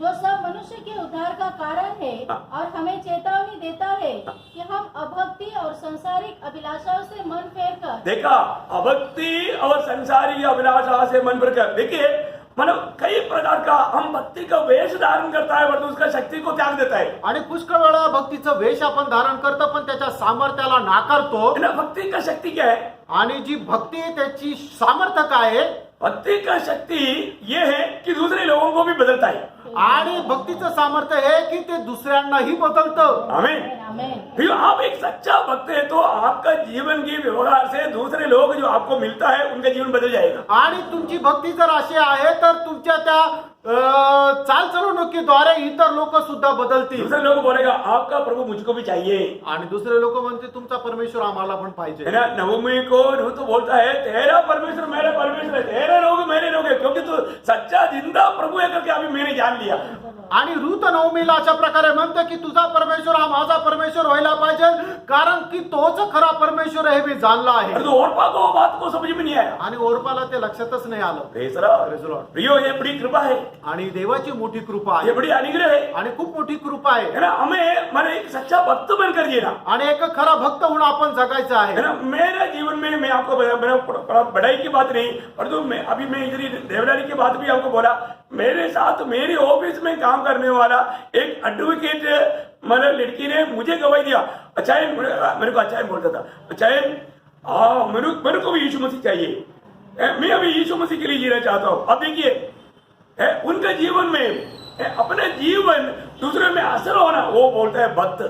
जो सब मनुष्य के उद्धार का कारण है और हमें चेतावनी देता है कि हम अभक्ति और सांसारिक अभिलाषाओं से मन फेर कर देखा, अभक्ति और संसारी अभिलाषा से मन भर कर, देखिए मतलब कई प्रकार का हम भक्ति का वेश धारण करता है परंतु उसका शक्ति को त्याग देता है। आणि पुष्कळ वेळा भक्तीचं वेश आपण धारण करतो पण त्याच्या सामर्थ्याला नाकारतो. है ना, भक्ति का शक्ति क्या है? आणि जी भक्ती आहे त्याची सामर्थ्य काय आहे? भक्ति का शक्ति ये है कि दूसरे लोगों को भी बदलता है। आणि भक्तीचं सामर्थ्य हे की ते दुसऱ्यांनाही बदलतं. आमीन। आमेन। फिर आप एक सच्चा भक्त है तो आपका जीवन की व्यवहार से दूसरे लोग जो आपको मिलता है उनका जीवन बदल जाएगा। आणि तुमची भक्ती जर अशी आहे तर तुमच्या त्या चालचलवणुकीद्वारे इतर लोक सुद्धा बदलतील. दूसरे लोग बोलेगा आपका प्रभु मुझको भी चाहिए। आणि दुसरे लोक म्हणते तुमचा परमेश्वर आम्हाला पण पाहिजे. है ना, नवमी को रूत बोलता है तेरा परमेश्वर मेरा परमेश्वर है, तेरे लोग मेरे लोग है, क्योंकि तू सच्चा जिंदा प्रभु है करके अभी मैंने जान लिया। आणि रूत नवमीला अशा प्रकारे म्हणते की तुझा परमेश्वर हा माझा परमेश्वर व्हायला पाहिजे कारण की तोच खरा परमेश्वर हे मी जाणला आहे. परंतु ओरपा को बात को समझ में नहीं आया। आणि ओरपाला ते लक्षातच नाही आलं. Praise the Lord. Praise the Lord. प्रियो ये बड़ी कृपा है, आणि देवाची मोठी कृपा ये आहे बड़ी अनुग्रह है। आणि खूप मोठी कृपा आहे. है ना, हमें मैंने एक सच्चा भक्त बनकर जीना। आणि एक खरा भक्त म्हणून आपण जगायचं आहे. है ना, मेरा जीवन में मैं आपको बढ़ाई की बात नहीं, परंतु मैं अभी मैं इधर देवदारी की बात भी आपको बोला। मेरे साथ मेरी ऑफिस में काम करने वाला एक एडवोकेट मतलब लड़की ने मुझे गवाही दिया। अच्छा है, मेरे को अच्छा है बोलता था, अच्छा है मेरे को भी यीशु मसीह चाहिए, मैं अभी यीशु मसीह के लिए जीना चाहता हूँ। अब देखिए उनका जीवन में अपने जीवन दूसरे में असर होना, वो बोलता है भक्त।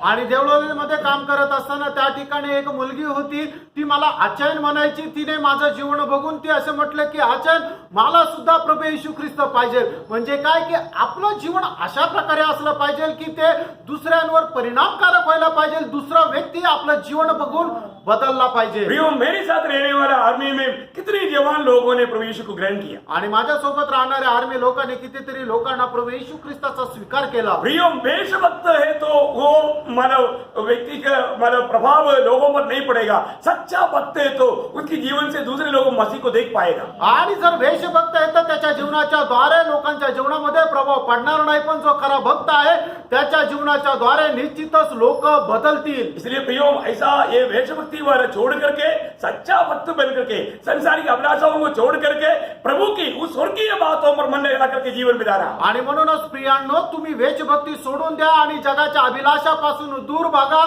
आणि देवळालीमध्ये काम करत असताना त्या ठिकाणी एक मुलगी होती, ती मला आचार्य म्हणायची. तिने माझं जीवन बघून ती असं म्हटलं की आचार्य मला सुद्धा प्रभू येशू ख्रिस्त पाहिजे. म्हणजे काय की आपलं जीवन अशा प्रकारे असलं पाहिजे की ते दुसऱ्यांवर परिणामकारक व्हायला पाहिजे. दुसरा व्यक्ती आपलं जीवन बघून बदलला पाहिजे. प्रियो मेरे साथ रहने वाला आर्मी में कितने जवान लोगों ने प्रभु यीशु को ग्रहण किया। आणि माझ्यासोबत राहणाऱ्या आर्मी लोकांनी कितीतरी लोकांना प्रभू येशू ख्रिस्ताचा स्वीकार केला. प्रियो देशभक्त है तो वो मानव व्यक्ति का मानव प्रभाव लोगों पर नहीं पड़ेगा। सच्चा भक्त है तो उसके जीवन से दूसरे लोग मसीह को देख पाएगा। आणि जर देशभक्त आहे तर त्याच्या जीवनाच्या द्वारे लोकांच्या जीवनामध्ये प्रभाव पडणार नाही, पण जो खरा भक्त आहे त्याच्या जीवनाच्या द्वारे निश्चितच लोक बदलतील. इसलिए प्रियो ऐसा ये वेशभक्ति वाला छोड़ करके सच्चा भक्त बन करके संसारिक अभिलाषाओं को छोड़ करके प्रभु की उस स्वर्गीय बातों पर मन लगा करके जीवन बिताना। आणि म्हणूनच प्रियांनो तुम्ही वेशभक्ती सोडून द्या आणि जगाच्या अभिलाषापासून दूर भागा,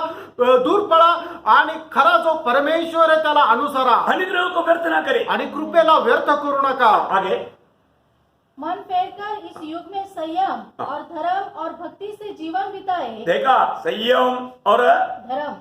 दूर पळा आणि खरा जो परमेश्वर आहे त्याला अनुसरा. अनुग्रह को व्यर्थ ना करे आणि कृपेला व्यर्थ करू नका. आगे मन फेरकर इस युग में संयम और धर्म और भक्ति से जीवन बिताए। देखा, संयम और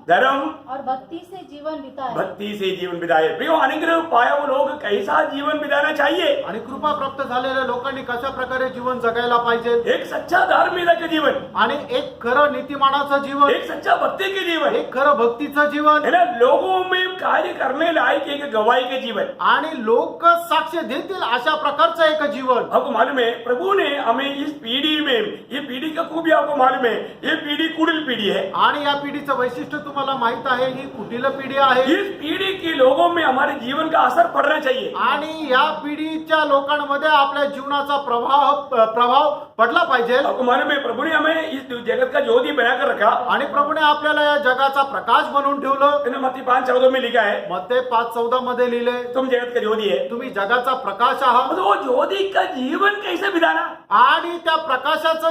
धर्म और भक्ति से जीवन बिताए। भक्ति से जीवन बिताए। प्रियो अनुग्रह पाया वो लोग कैसा जीवन बिताना चाहिए? आणि कृपा प्राप्त झालेल्या लोकांनी कशा प्रकारे जीवन जगायला पाहिजे? एक सच्चा धार्मिकता के जीवन, आणि एक खरं नीतिमानाचं जीवन, एक सच्चा भक्ति के जीवन, एक खरं भक्तीचं जीवन, है ना, लोगों में कार्य करने लायक एक गवाही के जीवन। आणि लोक साक्ष देतील अशा प्रकारचं एक जीवन. आपको मालूम है प्रभु ने हमें इस पीढ़ी में, ये पीढ़ी का खूबी आपको मालूम है, ये पीढ़ी कुटिल पीढ़ी है। आणि या पिढीचं वैशिष्ट्य तुम्हाला माहित आहे, ही कुटिल पिढी आहे. इस पीढ़ी के लोगों में हमारे जीवन का असर पड़ना चाहिए। आणि या पिढीच्या लोकांमध्ये आपल्या जीवनाचा प्रभाव पडला पाहिजे. आपको मालूम है प्रभु ने हमें इस जगत का ज्योति बनाकर रखा। आणि प्रभूने आपल्याला या जगाचा प्रकाश बनवून ठेवलं. मत्ती 5:14 में लिखा है, मत्ते 5:14 मध्ये लिहिले तुम जगत का ज्योति है। तुम्ही जगाचा प्रकाश आहात. तो वो ज्योति का जीवन कैसे बिताना, आणि त्या प्रकाशाचं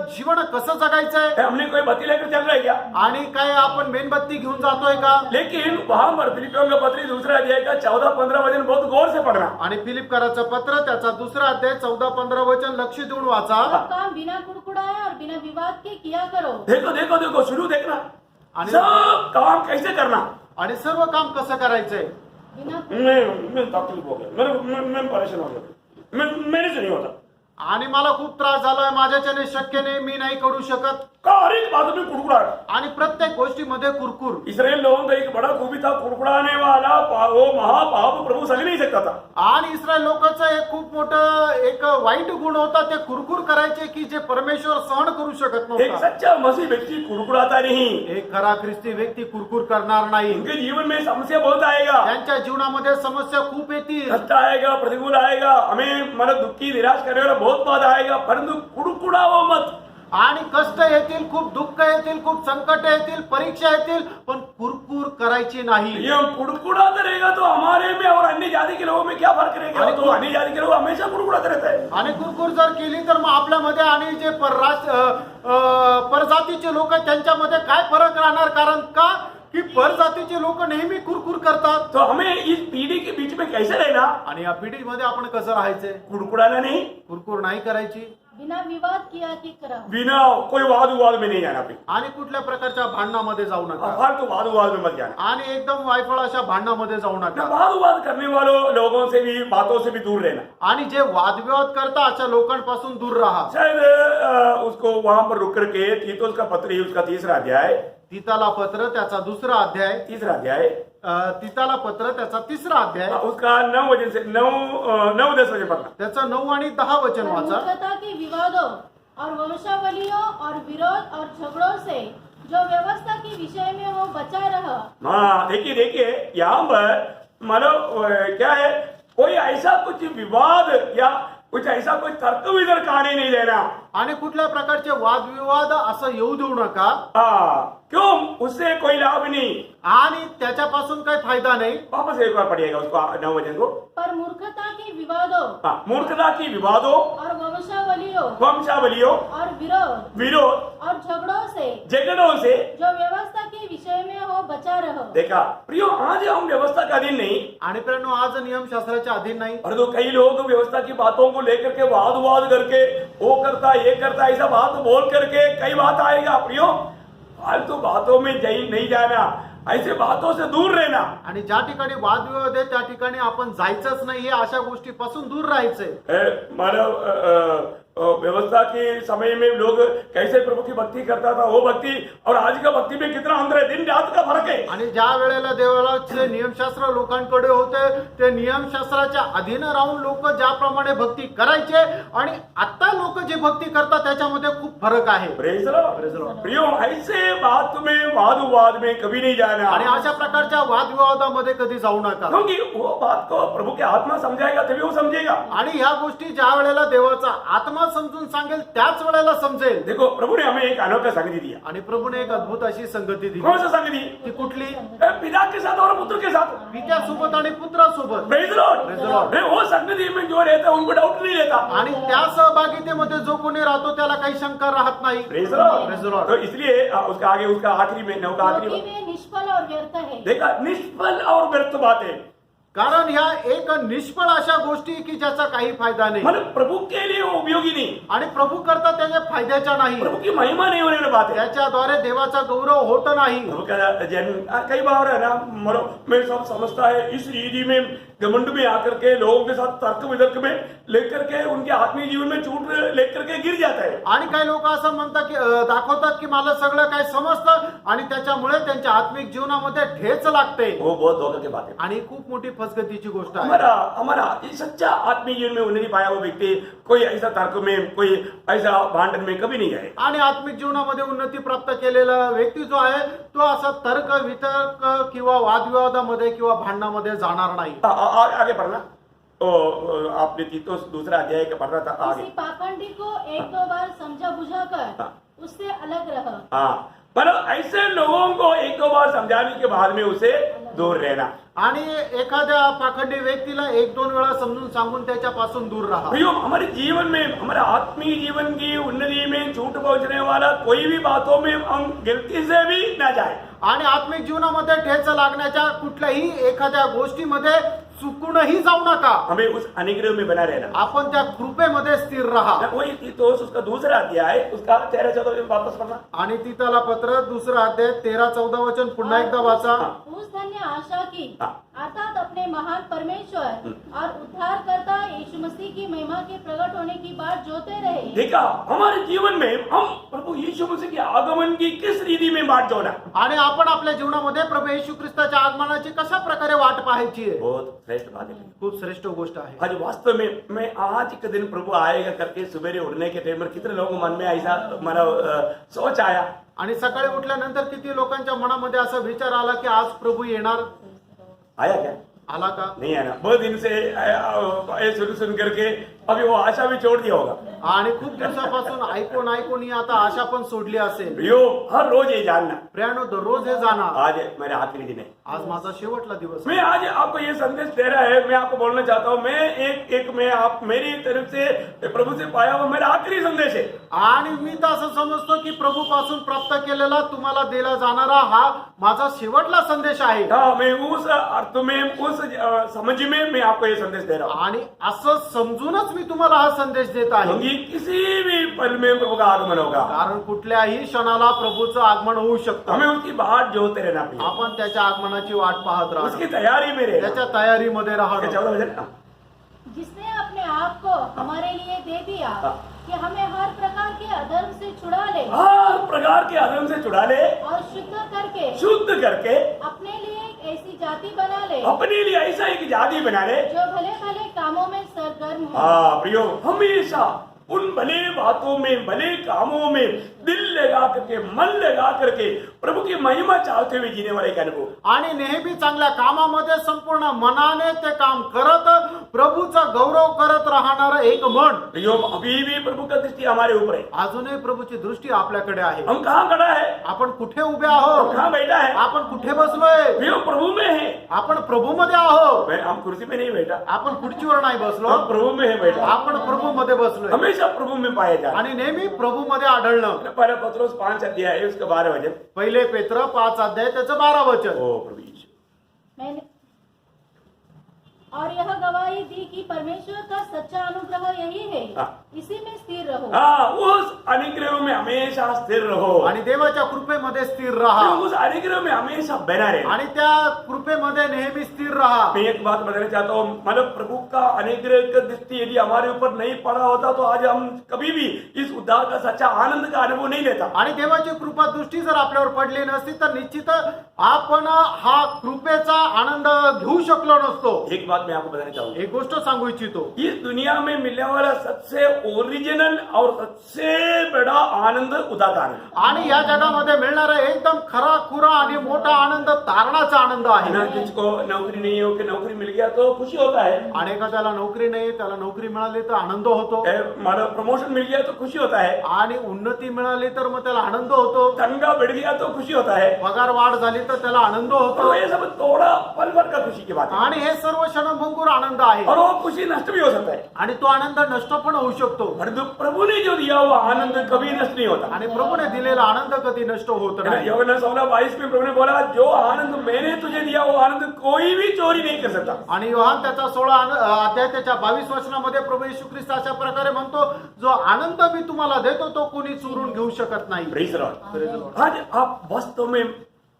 जीवन कसं जगायचंय, हमने कोई बत्ती लेकर चल रहे क्या? आणि काय आपण मेणबत्ती घेऊन जातोय का? लेकिन वहां पर फिलिपियों का पत्री दूसरा अध्याय का 14-15 वचन बहुत गौर से पढ़ना। आणि फिलिपकराचं पत्र त्याचा दुसरा अध्याय 14-15 वचन लक्ष देऊन वाचा. सब काम बिना कुड़कुड़ाए और बिना विवाद के किया करो। देखो देखो देखो, शुरू देखना, आणि सब काम कैसे करना। आणि सर्व काम कसं करायचंय. बिना मैं तकलीफ हो गया, मैं परेशान हो गया, मेरे से नहीं होता, आणि मला खूप त्रास झालाय, माझ्याच्याने शक्य नाही, मी नाही करू शकत. का हर एक बात में कुड़कुड़ाहट। आणि प्रत्येक गोष्टीमध्ये कुरकुर. इसराइल लोगों का एक बड़ा खूबी था, कुड़कुड़ाने वाला वो महापाप प्रभू सह नहीं सकता था। आणि इस्रायल लोकांचं एक खूप मोठं एक वाईट गुण होता, ते कुरकुर करायचे की जे परमेश्वर सहन करू शकत एक नव्हता. सच्चा मसीह व्यक्ति कुड़कुड़ाता नहीं, एक खरा ख्रिस्ती व्यक्ती कुरकुर करणार नाही. उनके जीवन में समस्या बहुत आएगा, त्यांच्या जीवनामध्ये समस्या खूप येतील, कष्ट आएगा, प्रतिकूल आएगा, हमें मतलब दुखी निराश करने वाला बहुत बात आएगा, परंतु कुड़कुड़ाओ मत। आणि कष्ट येतील, खूप दुःख येतील, खूप संकट येतील, परीक्षा येतील, पण कुरकुर करायची नाही. ये हम कुड़कुड़ाते रहेगा तो हमारे में और अन्य जाति के लोगों में क्या फर्क रहेगा? तो अन्य जाति के लोग हमेशा कुड़कुड़ाते रहते हैं। आणि कुरकुर जर केली तर मग आपल्यामध्ये आणि जे परजातीचे लोक त्यांच्यामध्ये काय फरक राहणार? कारण का की परजातीचे लोक नेहमी कुरकुर करतात. तो हमें इस पीढ़ी के बीच में कैसे रहना? आणि या पिढीमध्ये आपण कसं राहायचंय? कुड़कुड़ाना नहीं, कुरकुर नाही करायची, बिना विवाद किया कि करा। बिना कोई वाद विवाद में नहीं जाना, फिर आणि कुठल्या प्रकारच्या भांडणामध्ये जाऊ नका, फालतू वाद विवाद में मत जाना। आणि एकदम वायफळ अशा भांडणामध्ये जाऊ ना नका. वाद विवाद करने वालों लोगों से भी, बातों से भी दूर रहना। आणि जे वादविवाद करता अशा लोकांपासून दूर राहा. शायद उसको वहां पर रुक करके तीतुस का पत्री उसका तीसरा अध्याय, तीताला पत्र त्याचा दुसरा अध्याय, तीसरा अध्याय तीताला पत्र त्याचा तिसरा अध्याय, उसका 9 वचन से 9-10 वचन पढ़ना। त्याचं 9 आणि 10 वचन पर वाचा. मूर्खता के विवादों और वंशावलियों और विरोध और झगड़ों से जो व्यवस्था के विषय में हो बचा रहा। हाँ देखिए यहाँ पर मानो क्या है, कोई ऐसा कुछ विवाद या कुछ ऐसा कोई तर्क वितर्क आने नहीं देना। आणि कुठल्या प्रकारचे वादविवाद असं येऊ देऊ नका. क्यों? उससे कोई लाभ नहीं। आणि त्याच्यापासून काही फायदा नाही. वापस एक बार पढ़िएगा उसको 9 वचन को। पर मूर्खता के विवादों मूर्खता की विवादों और वंशावलियों वंशावलियों और विरोध और झगड़ों से जो व्यवस्था के विषय में हो बचा रहो। देखा प्रियो, आज हम व्यवस्था का अधीन नहीं, आणि प्रियांनो, आज नियमशास्त्राच्या अधीन नाही. और तो कई लोग व्यवस्था की बातों को लेकर के वाद करके वो करता ये करता ऐसा बात बोल करके कई बात आएगा। प्रियो, फालतू बातों में नहीं जाना, ऐसे बातों से दूर रहना। आणि ज्या ठिकाणी वादविवाद आहे त्या ठिकाणी आपण जायचंच नाही, अशा गोष्टीपासून दूर राहायचंय. मानव व्यवस्था के समय में लोग कैसे प्रभु की भक्ती करता था, वो भक्ती और आज का भक्ति में कितना अंतर है, दिन रात का फर्क है। आणि ज्या वेळेला देवाचे नियमशास्त्र लोकांकडे होते, ते नियमशास्त्राच्या अधीन राहून लोक ज्याप्रमाणे भक्ती करायचे आणि आता लोक जे भक्ती करतात त्याच्यामध्ये खूप फरक आहे. Praise Lord. प्रियो, ऐसे बात में वाद विवाद में कभी नहीं जाना, आणि अशा प्रकारच्या वादविवादामध्ये कधी जाऊ नका. क्योंकि वो बात को प्रभु के आत्मा समझाएगा तभी वो समझेगा। आणि ह्या गोष्टी ज्या वेळेला देवाचा आत्मा समजून सांगेल त्याच वेळेला समजेल. देखो, प्रभु ने हमें एक अनोखा संगति दिया। आणि प्रभूने एक अद्भुत अशी संगती दिली. कौन सा संगति? ती कुठली? पिता के साथ और पुत्र के साथ। पित्यासोबत आणि पुत्रासोबत. Praise Lord. Praise the Lord. वो संगति में जो रहता है उनको डाउट नहीं रहता। आणि त्या सहभागितेमध्ये जो कोणी राहतो त्याला काही शंका राहत नाही. Praise Lord. Praise the Lord. तो इसलिए उसका आगे उसका आखिरी में 9 का आखिरी क्योंकि वे निष्फल और व्यर्थ है। देखा, निष्फल और व्यर्थ बातें, कारण ह्या एक निष्फळ अशा गोष्टी की ज्याचा काही फायदा नाही. मतलब प्रभु के लिए वो उपयोगी नहीं, आणि प्रभू करता त्याच्या फायद्याच्या नाही. प्रभु की महिमा नहीं होने वाली बात है। त्याच्याद्वारे देवाचा गौरव होत नाही. प्रभु का जन्म कई बार है ना, मैं सब समझता है इस रीति में घमंड में आकर के लोगों के साथ तर्क वितर्क में लेकर के उनके आत्मीय जीवन में चूट लेकर के गिर जाता है। आणि काही लोक असं म्हणतात की दाखवतात की मला सगळं काय समजतं आणि त्याच्यामुळे त्यांच्या आत्मिक जीवनामध्ये ठेच लागते. वो बहुत धोखे की बात है। आणि खूप मोठी फसगतीची गोष्ट आहे. हमारा सच्चा आत्मीय जीवन में उन्नति पाया हुआ व्यक्ति कोई ऐसा तर्क में, कोई ऐसा भांडन में कभी नहीं जाए। आणि आत्मिक जीवनामध्ये उन्नती प्राप्त केलेला व्यक्ती जो आहे तो असा तर्क वितर्क किंवा वादविवादामध्ये किंवा भांडणामध्ये जाणार नाही. आगे पढ़ना। आपने तीतुस दूसरा अध्याय का पढ़ना था आगे। किसी पाखंडी को 1-2 बार समझा बुझा कर उससे अलग रह। हाँ, पर ऐसे लोगों को एक दो बार समझाने के बाद में उसे दूर रहना। आणि एखाद्या पाखंडी व्यक्तीला एक दोन वेळा समजून सांगून त्याच्यापासून दूर राहा. भैया हमारे जीवन में, हमारे आत्मीय जीवन की उन्नति में झूठ पहुंचने वाला कोई भी बातों में हम गलती से भी ना जाए. आणि आत्मिक जीवनामध्ये ठेच लागण्याच्या कुठल्याही एखाद्या गोष्टीमध्ये चुकूनही जाऊ नका. हमें उस अनुग्रह में बना रहना. आपण त्या कृपेमध्ये स्थिर राहा. वही तीतोस उसका दूसरा अध्याय उसका 13-14 में वापस पढ़ना. आणि तिथला पत्र दुसरा अध्याय 13-14 वचन पुन्हा एकदा वाचा. उस धन्य आशा की हाँ. अर्थात अपने महान परमेश्वर और उद्धारकर्ता यीशु मसीह की महिमा के प्रकट होने की बात जोते रहे. देखा हमारे जीवन में हम प्रभु यीशु मसीह के आगमन की किस रीति में बात जोड़ा. आणि आपण आपल्या जीवनामध्ये प्रभू येशू ख्रिस्ताच्या आगमनाची कशा प्रकारे वाट पाहायची आहे. बहुत श्रेष्ठ बात है. खूप श्रेष्ठ गोष्ट आहे. आज वास्तव में मैं आज के दिन प्रभु आएगा करके सवेरे उठने के टाइम पर कितने लोगों मन में ऐसा माना सोच आया. आणि सकाळी उठल्यानंतर किती लोकांच्या मनामध्ये असा विचार आला की आज प्रभू येणार. आया क्या? आला का? नहीं आना. बहुत दिन से सुन करके अभी वो आशा भी छोड़ दिया होगा. आणि खूप दिवसापासून ऐकून ऐकून ही आता आशा पण सोडली असेल. यो हर रोज ये जानना प्रियानो दररोज हे जाणार. आज मेरा आखिरी दिन है. आज माझा शेवटला दिवस. मैं आज आपको ये संदेश दे रहा है. मैं आपको बोलना चाहता हूँ मैं एक मैं आप मेरी तरफ से प्रभु से पाया हुआ मेरा आखिरी संदेश है. आणि मी तर असं समजतो की प्रभू पासून प्राप्त केलेला तुम्हाला दिला जाणारा हा माझा शेवटला संदेश आहे. हाँ मैं उस अर्थ में उस समझ में मैं आपको ये संदेश दे रहा हूँ. आणि असं समजूनच मी तुम्हाला हा संदेश देत आहे. क्योंकि किसी भी पल में प्रभु का आगमन होगा. कारण कुठल्याही क्षणाला प्रभूचं आगमन होऊ शकतं. हमें उसकी बाट जोते रहना चाहिए. आपण त्याच्या आगमनाची वाट पाहत उसकी राहा. तैयारी में रहना. त्याच्या तयारीमध्ये राहणं. 14 वचन. जिसने अपने आप को हमारे लिए दे दिया हाँ. कि हमें हर प्रकार के अधर्म से छुड़ा ले हर प्रकार के अधर्म से छुड़ा ले. और शुद्ध करके अपने लिए एक ऐसी जाति बना ले अपने लिए ऐसा एक जाति बना ले. जो भले भले कामों में सरगर्म हो. हाँ प्रियो हमेशा उन भले बातों में भले कामों में दिल लगा करके मन लगा करके प्रभु की महिमा चाहते हुए जीने वाला एक अनुभव. आणि नेहमी चांगल्या कामामध्ये संपूर्ण मनाने ते काम करत प्रभूचा गौरव करत राहणार एक मन. प्रियो अभी भी प्रभु का दृष्टि हमारे ऊपर है. अजूनही प्रभूची दृष्टी आपल्याकडे आहे. हम कहाँ खड़ा है? आपण कुठे उभे हम आहोत. कहाँ बैठा है? आपण कुठे बसलोय. प्रियो प्रभु में है. आपण प्रभूमध्ये आहोत. हम कुर्सी पे नहीं बैठा. आपण खुर्चीवर नाही बसलो. हम प्रभु में है बैठा. आपण प्रभूमध्ये बसलोय. हमेशा प्रभु में पाया जाता. आणि नेहमी प्रभूमध्ये आढळणं. पहला पत्रोस 5 अध्याय है उसका 12 वचन. पहिले पेत्र 5 अध्याय त्याचं 12 वचन. ओ प्रभु यीशु. मैंने और यह गवाही दी कि परमेश्वर का सच्चा अनुग्रह यही है. हाँ. इसी में स्थिर रहो. हाँ उस अनुग्रह में हमेशा स्थिर रहो. आणि देवाच्या कृपेमध्ये स्थिर राहा. उस अनुग्रह में हमेशा बना रहे. आणि त्या कृपेमध्ये नेहमी स्थिर राहा. मैं एक बात बताना चाहता हूँ मतलब प्रभु का अनुग्रह का दृष्टि यदि हमारे ऊपर नहीं पड़ा होता तो आज हम कभी भी इस उद्धार का सच्चा आनंद का अनुभव नहीं लेता. आणि देवाची कृपा दृष्टी जर आपल्यावर पडली नसती तर निश्चित आपण हा कृपेचा आनंद घेऊ शकलो नसतो. एक बात मैं आपको बताना चाहूंगा. एक गोष्ट सांगू इच्छितो. इस दुनिया में मिलने वाला सबसे ओरिजिनल और सबसे बड़ा आनंद उदार आनंद. आणि या जगामध्ये मिळणारा एकदम खरा खुरा आणि मोठा आनंद तारणाचा आनंद ना आहे. जिसको नौकरी नहीं हो कि नौकरी मिल गया तो खुशी होता है. आणि एखाद्याला नोकरी नाही त्याला नोकरी मिळाली तर आनंद होतो. मानो प्रमोशन मिल गया तो खुशी होता है. आणि उन्नती मिळाली तर मग त्याला आनंद होतो. तनखा बढ़ गया तो खुशी होता है. पगार वाढ झाली तर त्याला आनंद होतो. तो ये सब थोड़ा पल भर का खुशी की बात है. आणि हे सर्व क्षणभंगुर आनंद आहे. और वो खुशी नष्ट भी हो सकता है. आणि तो आनंद नष्ट पण होऊ शकतो. परंतु प्रभु ने जो दिया वो आनंद कभी नष्ट नहीं होता. आणि प्रभूने दिलेला आनंद कधी नष्ट होत नाही. यूहन्ना 16:22 में प्रभु ने बोला जो आनंद मैंने तुझे दिया वो आनंद कोई भी चोरी नहीं कर सकता. आणि योहान त्याचा 16 अध्याय त्याच्या 22 वचनामध्ये प्रभू येशू ख्रिस्त अशा प्रकारे म्हणतो जो आनंद मी तुम्हाला देतो तो कोणी चोरून घेऊ शकत नाही. Praise the Lord. आज आप वास्तव में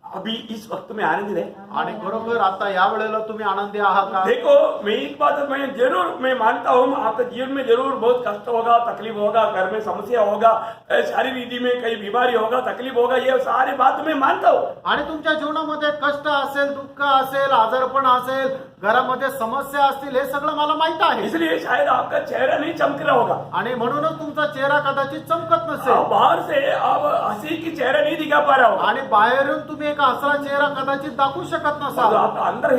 अभी इस वक्त में आनंदित है. आणि खरोखर आता या वेळेला तुम्ही आनंदी आहात का? देखो मैं एक बात मैं मानता हूँ आपके जीवन में जरूर बहुत कष्ट होगा, तकलीफ होगा, घर में समस्या होगा, शारीरिक रीति में कई बीमारी होगा, तकलीफ होगा, ये सारी बात मैं मानता हूँ. आणि तुमच्या जीवनामध्ये कष्ट असेल, दुःख असेल, आजारपण असेल, घरामध्ये समस्या असतील, हे सगळं मला माहित आहे. इसलिए शायद आपका चेहरा नहीं चमक रहा होगा. आणि म्हणूनच तुमचा चेहरा कदाचित चमकत आप नसेल. बाहर से आप हंसी की चेहरा नहीं दिखा पा रहा होगा. आणि बाहेरून तुम्ही एक हसरा चेहरा कदाचित दाखवू शकत तो नसाल. आपका अंदर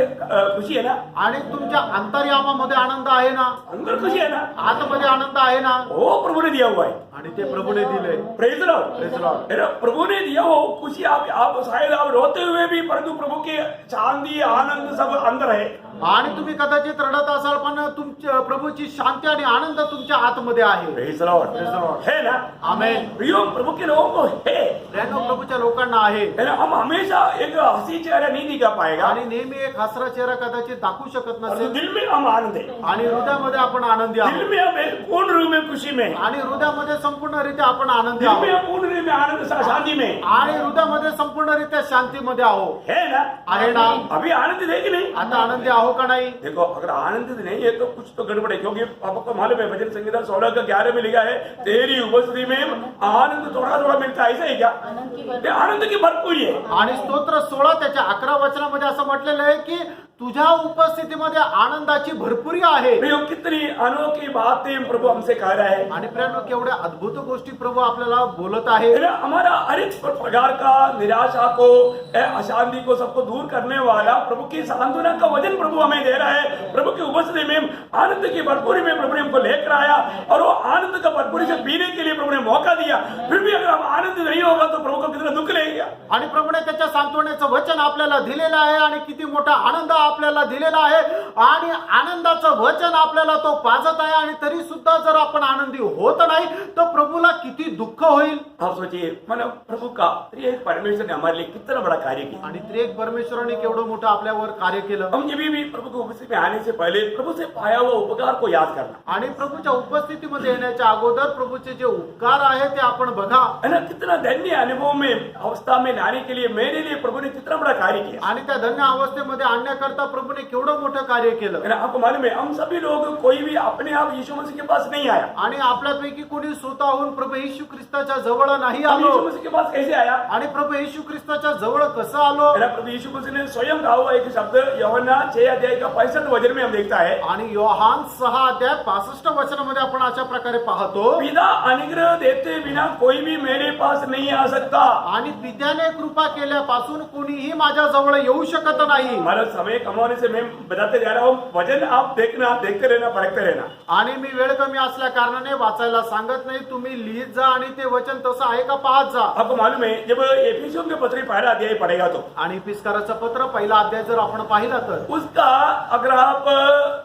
खुशी है ना. आणि तुमच्या अंतर्यामामध्ये आनंद आहे ना. अंदर खुशी है ना. आतमध्ये आनंद आहे ना. वो प्रभु ने दिया हुआ है. आणि आणि ते प्रभूने दिले. Praise Lord. Praise the Lord. प्रभु ने दिया वो खुशी, आप शायद आप रोते हुए भी, परंतु प्रभु की शांति आनंद सब अंदर है। आणि तुम्ही कदाचित रडत असाल पण तुमच्या प्रभूची शांती आणि आनंद तुमच्या आतमध्ये आहे. Praise Lord. Praise the Lord. है ना? आमेन. प्रियो प्रभु के लोगों को है। प्रियांनो, प्रभूच्या लोकांना आहे. है ना? हम हमेशा एक हंसी चेहरा नहीं दिखा पाएगा, आणि नेहमी एक हसरा चेहरा कदाचित दाखवू शकत परंतु नसेल. दिल में हम आनंद है, आणि हृदयामध्ये आपण आनंदी दिल आहोत. में हम एक पूर्ण रूप में खुशी में है, आणि हृदयामध्ये संपूर्णरित्या आपण आनंदी दिल में आहोत. हम पूर्ण रूप में आनंद शांति में आणि हृदयामध्ये संपूर्णरित्या शांतीमध्ये आहोत. है ना? आहे ना? अभी आनंदित है कि नहीं? आता आनंदी आहो का नाही? देखो, अगर आनंदित नहीं है तो कुछ तो गड़बड़ है, क्योंकि आपको मालूम है भजन संहिता 16:11 में लिखा है, तेरी उपस्थिति में आनंद थोड़ा थोड़ा मिलता है, ऐसा है क्या? आनंद की ये आनंद की भरपूरी है। आणि स्तोत्र 16 त्याच्या 11 वचनामध्ये असं म्हटलेलं आहे की तुझ्या उपस्थितीमध्ये आनंदाची भरपुरी आहे. प्रियो, कितनी अनोखी बातें प्रभु हमसे कह रहा है। आणि प्रियांनो, केवढ्या अद्भुत गोष्टी प्रभु आपल्याला बोलत आहे. है ना? हमारा हर एक प्रकार का निराशा को, अशांति को, सबको दूर करने वाला प्रभु की सांत्वना का वचन प्रभु हमें दे रहा है। प्रभु की उपस्थिति में आनंद की भरपूरी में प्रभु ने हमको लेकर आया, और वो आनंद का भरपूरी से पीने के लिए प्रभु ने मौका दिया। फिर भी अगर हम आनंद नहीं होगा तो प्रभु को कितना दुख लगेगा। आणि प्रभूने त्याच्या सांत्वनेचं वचन आपल्याला दिलेलं आहे, आणि किती मोठा आनंद आपल्याला दिलेला आहे, आणि आनंदाचं वचन आपल्याला तो पाजत आहे, आणि तरी सुद्धा जर आपण आनंदी होत नाही तर प्रभूला किती दुःख होईल. आप सोचिए, मानो प्रभु का त्रिएक परमेश्वर ने हमारे लिए कितना बड़ा कार्य किया। आणि त्रिएक परमेश्वराने केवढं मोठं आपल्यावर कार्य केलं. हम जब भी प्रभु की उपस्थिति में आने से पहले प्रभु से पाया हुआ उपकार को याद करना, आणि प्रभूच्या उपस्थितीमध्ये येण्याच्या अगोदर प्रभूचे जे उपकार आहे ते आपण बघा. है ना? कितना धन्य अनुभव में अवस्था में लाने के लिए मेरे लिए प्रभु ने कितना बड़ा कार्य किया। आणि त्या धन्य अवस्थेमध्ये आणण्याकरता प्रभूने केवढं मोठं कार्य केलं. है ना? आपको मालूम है, हम सभी लोग, कोई भी अपने आप यीशु मसीह के पास नहीं आया। आणि आपल्यापैकी कोणी स्वतःहून प्रभु येशू ख्रिस्ताच्या जवळ नाही हम आलो. यीशु मसीह के पास कैसे आया? आणि प्रभु येशू ख्रिस्ताच्या जवळ कसं आलो. है ना? प्रभु यीशु मसीह ने स्वयं कहा हुआ एक शब्द यूहन्ना 6:65 वचन में हम देखता है, आणि योहान 6:65 वचनामध्ये आपण अशा प्रकारे पाहतो, पिता अनुग्रह देते बिना कोई भी मेरे पास नहीं आ सकता। आणि पित्याने कृपा केल्यापासून कोणीही माझ्या जवळ येऊ शकत नाही. हमारा समय कम होने से मैं बताते जा रहा हूँ, वचन आप देखना, देखते रहना, पढ़ते रहना। आणि मी वेळ कमी असल्या कारणाने वाचायला सांगत नाही, तुम्ही लिहित जा आणि ते वचन तसं आहे का पाहत जा. आपको मालूम है, जब एफिसियों के पत्र पहला अध्याय पढ़ेगा तो आणि इफिसकाराचं पत्र पहिला अध्याय जर आपण पाहिला तर उसका अगर आप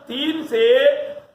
3 से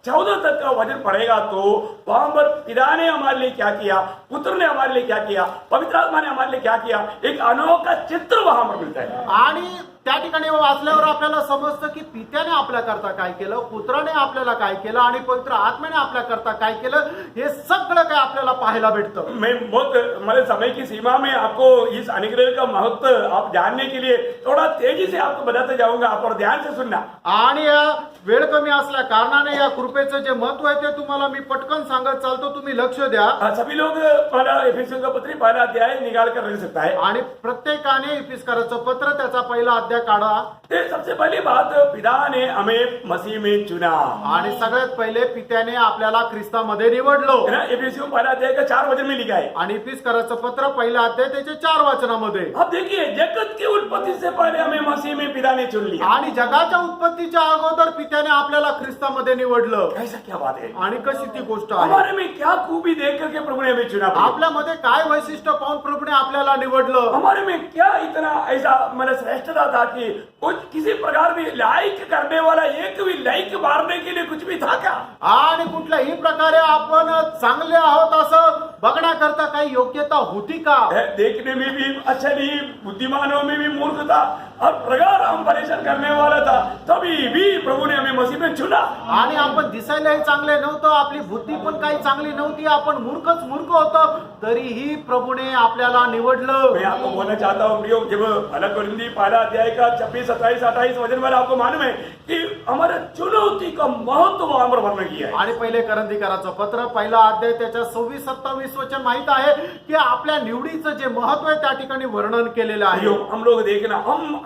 14 तक का वचन पढ़ेगा तो वहां पर पिता ने हमारे लिए क्या किया, पुत्र ने हमारे लिए क्या किया, पवित्र आत्मा ने हमारे लिए क्या किया, एक अनोखा चित्र वहां पर मिलता है। आणि त्या ठिकाणी वाचल्यावर आपल्याला समजतं की पित्याने आपल्याकरता काय केलं, पुत्राने आपल्याला काय केलं, आणि पवित्र आत्म्याने आपल्याकरता काय केलं, हे सगळं काय आपल्याला पाहायला भेटतं. मैं बहुत मेरे समय की सीमा में आपको इस अनुग्रह का महत्व आप जानने के लिए थोड़ा तेजी से आपको बताते जाऊंगा, आप और ध्यान से सुनना। आणि या वेळ कमी असल्या कारणाने या कृपेचं जे महत्व आहे ते तुम्हाला मी पटकन सांगत चालतो, तुम्ही लक्ष द्या. सभी लोग पहला एफिसियों का पत्र पहला अध्याय निकाल कर रख सकता है, आणि प्रत्येकाने इफिसकाराचं पत्र त्याचा पहिला अध्याय काढा. ते सबसे पहली बात, पिता ने हमें मसीह में चुना। आणि सगळ्यात पहिले पित्याने आपल्याला ख्रिस्तामध्ये निवडलो. है ना? एफिसियों पहला अध्याय का 4 वचन में लिखा है। आणि इफिसकाराचं पत्र पहिला अध्याय त्याचे 4 वचनामध्ये. अब देखिए, जगत की उत्पत्ति से पहले हमें मसीह में पिता ने चुन लिया। आणि जगाच्या उत्पत्तीच्या अगोदर पित्याने आपल्याला ख्रिस्तामध्ये निवडलं. ऐसा क्या बात है? आणि कशी ती गोष्ट आहे. हमारे में क्या खूबी देख करके प्रभु ने हमें चुना? आपल्यामध्ये काय वैशिष्ट्य पाहून प्रभूने आपल्याला निवडलं. हमारे में क्या इतना ऐसा मतलब श्रेष्ठता था कि कुछ किसी प्रकार भी लाइक करने वाला, एक भी लाइक मारने के लिए कुछ भी था क्या? आणि कुठल्याही प्रकारे आपण चांगले आहोत असं बघण्याकरता काही योग्यता होती का? देखने में भी अच्छा नहीं, बुद्धिमानों में भी मूर्ख था, और प्रकार हम परेशान करने वाला था, तभी भी प्रभु ने हमें मसीह में चुना। आणि आपण दिसायलाही चांगले नव्हतो, आपली बुद्धी पण काही चांगली नव्हती, आपण मूर्ख होतो, तरीही प्रभूने आपल्याला निवडलं. मैं आपको बोलना चाहता हूँ प्रियो, जब पहला कोरिन्थी पहला अध्याय का 26, 27, 28 वचन में आपको मालूम है कि हमारे चुनौती का महत्व वहां पर वर्णन किया है। आणि पहिले करंथीकराचं पत्र पहिला अध्याय त्याच्या 26-27 वचन माहित आहे की आपल्या निवडीचं जे महत्व आहे त्या ठिकाणी वर्णन केलेलं आहे. हम लोग देखना,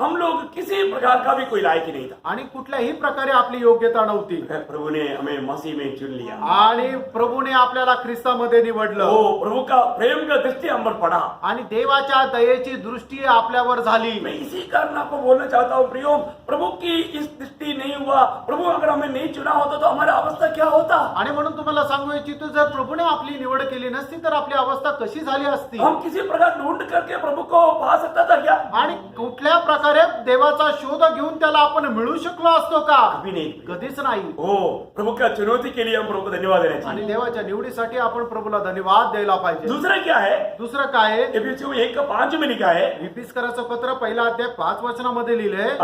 हम लोग किसी प्रकार का भी कोई लायक नहीं था। आणि कुठल्याही प्रकारे आपली आपली योग्यता नव्हती प्रभु ने हमें मसीह में चुन लिया। आणि प्रभूने आपल्याला ख्रिस्तामध्ये निवडलं वो प्रभु का प्रेम का दृष्टि हम पर पड़ा। आणि देवाच्या दयेची दृष्टी आपल्यावर झाली। मैं इसी कारण आपको बोलना चाहता हूँ प्रियो, प्रभु की इस दृष्टि नहीं हुआ, प्रभु अगर हमें नहीं चुना होता तो हमारा अवस्था क्या होता। आणि म्हणून तुम्हाला सांगू इच्छितो, जर प्रभूने आपली निवड केली नसती तर आपली अवस्था कशी झाली असती। हम किसी प्रकार ढूंढ करके प्रभु को पा सकता था क्या? आणि कुठल्या प्रकारे देवाचा शोध घेऊन त्याला आपण मिळू शकलो असतो का? कभी नहीं। कधीच नाही। ओ प्रभु का चुनौती के लिए हम प्रभु को धन्यवाद देना आणि चाहिए। देवाच्या निवडीसाठी आपण प्रभूला धन्यवाद द्यायला पाहिजे। दूसरा क्या है? दुसरं काय आहे? एफिसियों 1:5 में लिखा है, इफिसकराचं पत्र पहिला अध्याय 5 वचनामध्ये लिहिलंय,